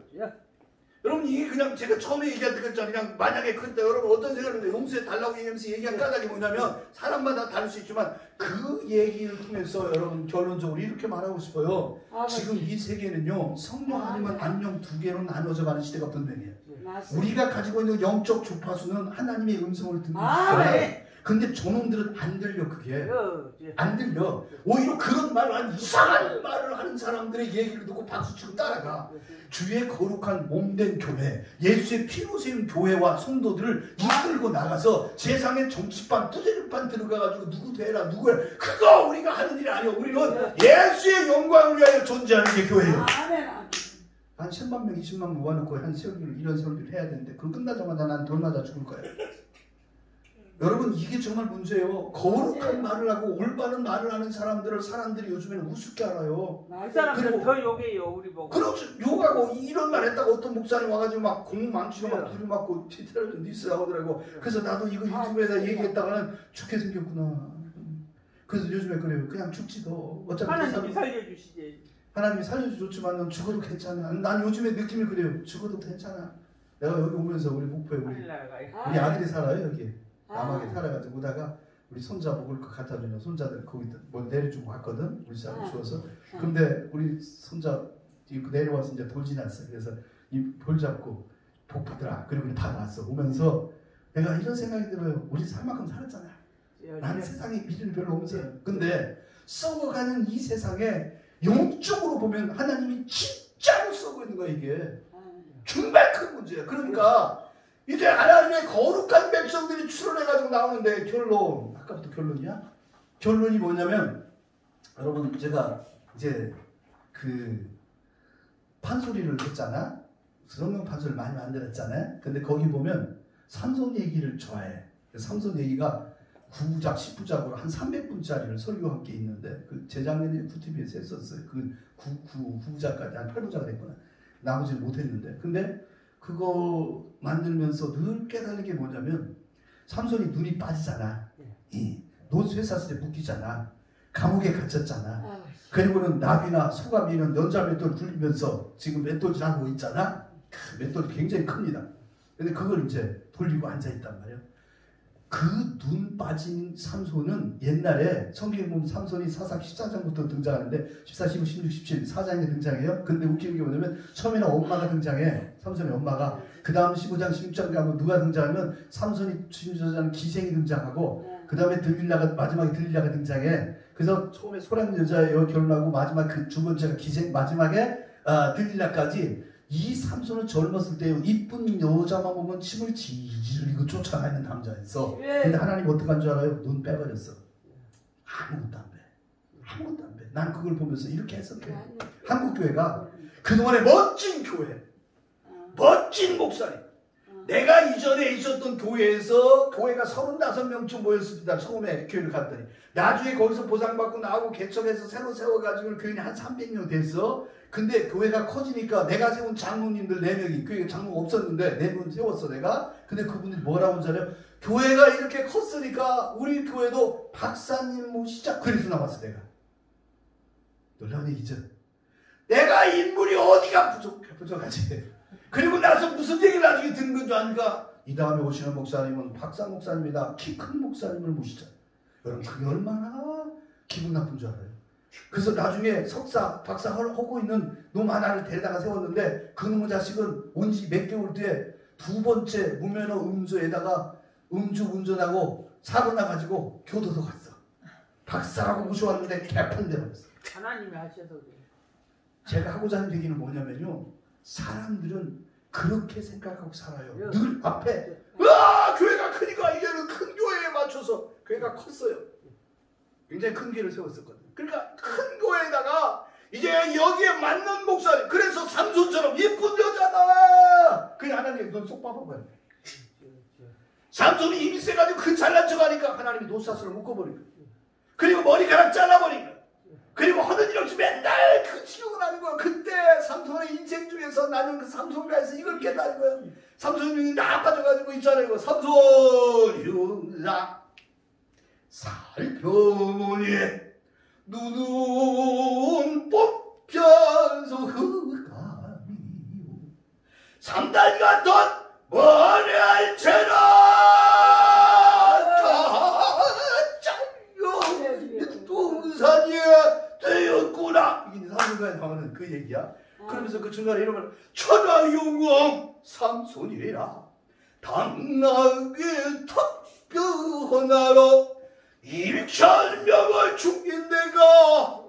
여러분 이게 그냥 제가 처음에 얘기할 때 그랬잖아요. 그냥 만약에 그때 여러분 어떤 생각을 용서해 달라고 얘기하면서 얘기한 까닭이 뭐냐면 사람마다 다를 수 있지만 그 얘기를 통해서 여러분 결론적으로 이렇게 말하고 싶어요. 지금 이 세계는요 성령 아니면 안녕 두 개로 나눠져 가는 시대가 분명해요. 우리가 가지고 있는 영적 주파수는 하나님의 음성을 듣는 거예요. 근데 저놈들은 안 들려 그게. 안 들려. 오히려 그런 말을 이상한 말을 하는 사람들의 얘기를 듣고 박수치고 따라가. 주의 거룩한 몸된 교회, 예수의 피로 세운 교회와 성도들을 이끌고 나가서 세상의 정치판, 투쟁판 들어가가지고 누구 되라 누구 해라. 그거 우리가 하는 일이 아니에요. 우리는 예수의 영광을 위하여 존재하는 게 교회예요. 한 10만 명, 20만 명 모아놓고 한 세월을 이런 세월을 해야 되는데 그럼 끝나자마자 난 돌 맞아 죽을 거예요. 여러분 이게 정말 문제예요. 거룩한 말을 하고 올바른 말을 하는 사람들이 요즘에는 우습게 알아요. 그 사람들은 더 욕해요 우리 보고. 그렇죠. 욕하고 이런 말 했다고 어떤 목사님 와가지고 막 공망치고 막 들이맞고 텔레비전 뉴스 나오더라고. 그래서 나도 이거 유튜브에다 얘기했다가는 죽게 생겼구나. 그래서 요즘에 그래요. 그냥 죽지도 어차피 하나님이 살려주시지. 하나님이 살려주셨지만 죽어도 괜찮아. 난 요즘에 느낌이 그래요. 죽어도 괜찮아. 내가 여기 오면서 우리 목포에 우리 아들이 살아요 여기. 남하게 살아가지고 오다가 우리 손자 먹을 거 갖다 주냐 손자들 거기 뭐 내려주고 갔거든 우리 사람 주워서. 근데 우리 손자 내려와서 이제 돌 지났어. 그래서 이 볼 잡고 복 받으라. 그리고 다 왔어. 오면서 내가 이런 생각이 들어요. 우리 살 만큼 살았잖아. 난 세상에 미련이 별로 없어요. 근데 썩어가는 이 세상에 영적으로 보면 하나님이 진짜로 쓰고 있는 거야 이게. 정말 큰 문제야. 그러니까 이제 하나님의 거룩한 백성들이 출원해가지고 나오는데 결론, 아까부터 결론이야? 결론이 뭐냐면 여러분 제가 이제 그 판소리를 했잖아. 성경 판소리를 많이 만들었잖아요. 근데 거기 보면 삼손 얘기를 좋아해. 삼손 얘기가 9부작, 10부작으로 한 300분짜리를 설교와 함께 있는데 그 재작년에 FTV에서 했었어요. 그 9부작까지 한 8부작을 했구나. 나머지는 못했는데. 근데 그거 만들면서 늘 깨달은 게 뭐냐면 삼손이 눈이 빠지잖아. 노쇠사슬에 묶이잖아. 감옥에 갇혔잖아. 그리고는 나비나 소가비는 연자 맷돌 굴리면서 지금 맷돌질 하고 있잖아. 맷돌이 굉장히 큽니다. 근데 그걸 이제 돌리고 앉아있단 말이에요. 그 눈 빠진 삼손은 옛날에 성경에 보면 삼손이 사상 14장부터 등장하는데 14, 15, 16, 17 4장에 등장해요. 근데 웃기는 게 뭐냐면 처음에는 엄마가 등장해. 삼손의 엄마가. 그 다음 15장 16장 가면 누가 등장하면 삼손이 주인자는 기생이 등장하고 그 다음에 마지막에 들릴라가 등장해. 그래서 처음에 소량 여자예요 결혼하고 마지막 그 두 번째가 기생 마지막에 들릴라까지 이 삼손은 젊었을 때 이쁜 여자만 보면 침을 질질 흘리고 쫓아가는 남자였어. 근데 하나님 어떻게 한 줄 알아요? 눈 빼버렸어. 아무것도 안 돼. 아무것도 안 돼. 난 그걸 보면서 이렇게 해석해. 한국교회가 그동안의 멋진 교회, 멋진 목사님. 내가 이전에 있었던 교회에서 교회가 35명쯤 모였습니다. 처음에 교회를 갔더니 나중에 거기서 보상받고 나하고 개척해서 새로 세워가지고 교인이 한 300명 됐어. 근데 교회가 커지니까 내가 세운 장로님들 4명이 교회에 장로가 없었는데 4분 세웠어 내가. 근데 그분들이 뭐라고 하잖아요. 교회가 이렇게 컸으니까 우리 교회도 박사님 모시자. 그래서 나왔어 내가. 놀라운 얘기죠. 내가 인물이 어디가 부족하지. 그리고 나서 무슨 얘기를 나중에 듣는 건 줄 아니까 이 다음에 오시는 목사님은 박사 목사님이다. 키 큰 목사님을 모시자. 여러분 그게 얼마나 기분 나쁜 줄 알아요. 그래서 나중에 석사, 박사 하고 있는 놈 하나를 데려다가 세웠는데 그 놈의 자식은 온 지 몇 개월 뒤에 두 번째 무면허 음주에다가 음주 운전하고 사고 나가지고 교도소 갔어. 박사라고 모셔왔는데 개판돼 버렸어. 하나님이 하셔도 돼요. 제가 하고자 하는 얘기는 뭐냐면요. 사람들은 그렇게 생각하고 살아요. 늘 앞에 교회가 크니까 이제는 큰 교회에 맞춰서 교회가 컸어요. 굉장히 큰 교회를 세웠었거든요. 그러니까 큰 교회에다가 이제 여기에 맞는 목사님. 그래서 삼손처럼 예쁜 여자다. 그냥 하나님 눈 쏙 봐봐봐요. 삼손이 힘이 세가지고 그 잘난 척하니까 하나님이 노사슬을 묶어버리고 그리고 머리카락 잘라버리고 그리고 하는 일 없이 맨날 그 치욕을 하는 거야. 그때 삼손의 인생 중에서 나는 그 삼손가에서 이걸 깨달은 거야. 삼손이 나빠져가지고 있잖아요. 삼손 흉라 살펴보니 눈은 뽑혀서 흑암이요 3달 같던 머리알채라 다 잘려 동산이 되었구나. 이게 삼손가에 나오는 그 얘기야. 그러면서 그 중간에 이러면 천하용왕 삼손이라 당나귀 턱뼈 하나로 1,000명을 죽인 내가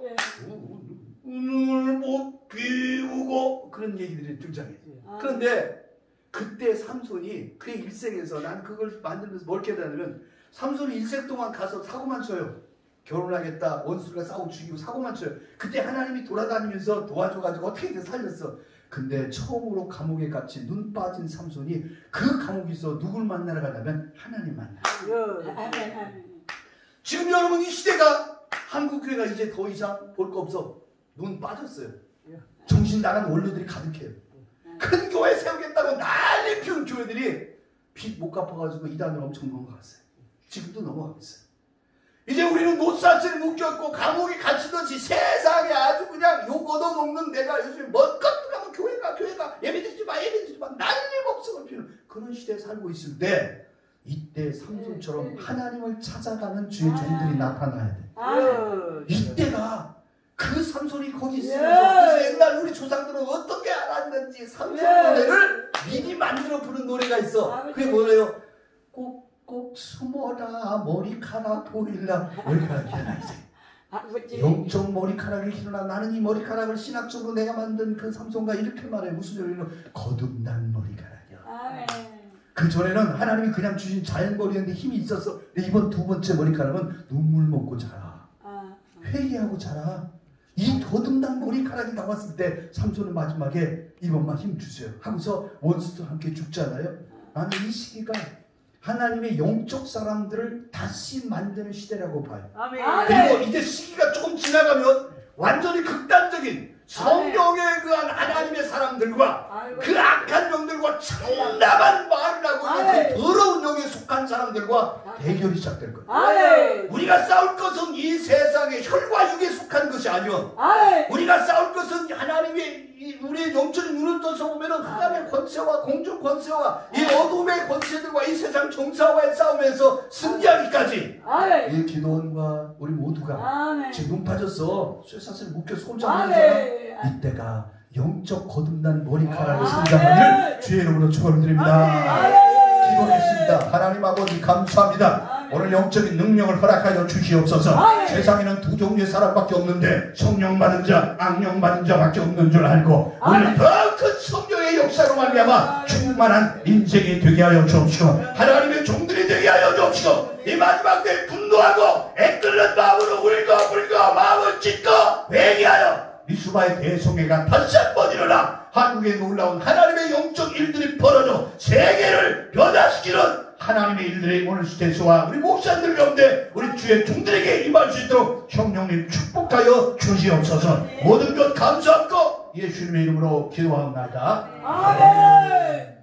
눈을 못 비우고 그런 얘기들이 등장해. 그런데 그때 삼손이 그의 일생에서 난 그걸 만들면서 뭘 깨달으면 삼손이 일생 동안 가서 사고만 쳐요. 결혼하겠다 원수가 싸우고 죽이고 사고만 쳐요. 그때 하나님이 돌아다니면서 도와줘가지고 어떻게든 살렸어. 근데 처음으로 감옥에 갇힌 눈 빠진 삼손이 그 감옥에서 누굴 만나러 가냐면 하나님 만나. 지금 여러분 이 시대가 한국교회가 이제 더 이상 볼 거 없어. 눈 빠졌어요. 정신 나간 원로들이 가득해요. 큰 교회 세우겠다고 난리 피운 교회들이 빚 못 갚아가지고 이단을 엄청 넘어갔어요. 지금도 넘어가고 있어요. 이제 우리는 노사슬에 묶였고 감옥에 갇히듯이 세상에 아주 그냥 욕 얻어먹는 내가 요즘에 멋껏 가면 교회가 예배드리지 마 난리법석을 피우는 그런 시대에 살고 있을 때 이때 삼손처럼 하나님을 찾아가는 주의 종들이 나타나야 돼. 이때가 그 삼손이 거기 있으면서 그래서 옛날 우리 조상들은 어떻게 알았는지 삼손 노래를 미리 만들어 부른 노래가 있어. 그게 뭐래요? 꼭 숨어라 머리카락 보일라. 머리카락 기나 이제 아버지. 영적 머리카락이 길어나 나는 이 머리카락을 신학적으로 내가 만든 그 삼손과 이렇게 말해. 무슨 소리는 거듭난 머리카락이야. 아멘. 그 전에는 하나님이 그냥 주신 자연머리였는데 힘이 있었어. 근데 이번 두 번째 머리카락은 눈물 먹고 자라. 회개하고 자라. 이 거듭난 머리카락이 나왔을 때 삼손은 마지막에 이번만 힘 주세요 하고서 원수도 함께 죽잖아요. 나는 이 시기가 하나님의 영적 사람들을 다시 만드는 시대라고 봐요. 아멘. 그리고 이제 시기가 조금 지나가면 완전히 극단적인 성경에 그한 하나님의 사람들과 그 악한 영들과 참담한 말을 하고 있는 그 더러운 영에 속한 사람들과 대결이 시작될 거예요. 우리가 싸울 것은 이 세상의 혈과 육에 속한 것이 아니요. 우리가 싸울 것은 하나님의 우리의 영적인 눈을 떠서 보면은 흑암의 권세와 공중 권세와 이 어둠의 권세들과 이 세상 정사와의 싸움에서 승리하기까지 이 기도원과 우리 모두가 지금 눈 빠졌어. 쇠사슬 묶여서 혼자 놀잖아. 이때가 영적 거듭난 머리카락을 성장하기를 주의 이름으로 축원드립니다. 기도하겠습니다. 하나님 아버지 감사합니다. 오늘 영적인 능력을 허락하여 주시옵소서. 세상에는 두 종류의 사람밖에 없는데 성령 받은 자, 악령 받은 자밖에 없는 줄 알고 우리는 더 큰 성령의 역사로 말미암아 충만한 인생이 되게 하여 주옵시고 하나님의 종들이 되게 하여 주옵시고 이 마지막 때에 분노하고 애끓는 마음으로 울고 마음을 찢고 회개하여 미수바의 대성회가 다시 한번 일어나 한국에 놀라운 하나님의 영적 일들이 벌어져 세계를 변화시키는 하나님의 일들이 오늘 스테이스와 우리 목사들 가운데 우리 주의 종들에게 임할 수 있도록 성령님 축복하여 주시옵소서. 모든 것 감사하고 예수님의 이름으로 기도합니다. 아멘.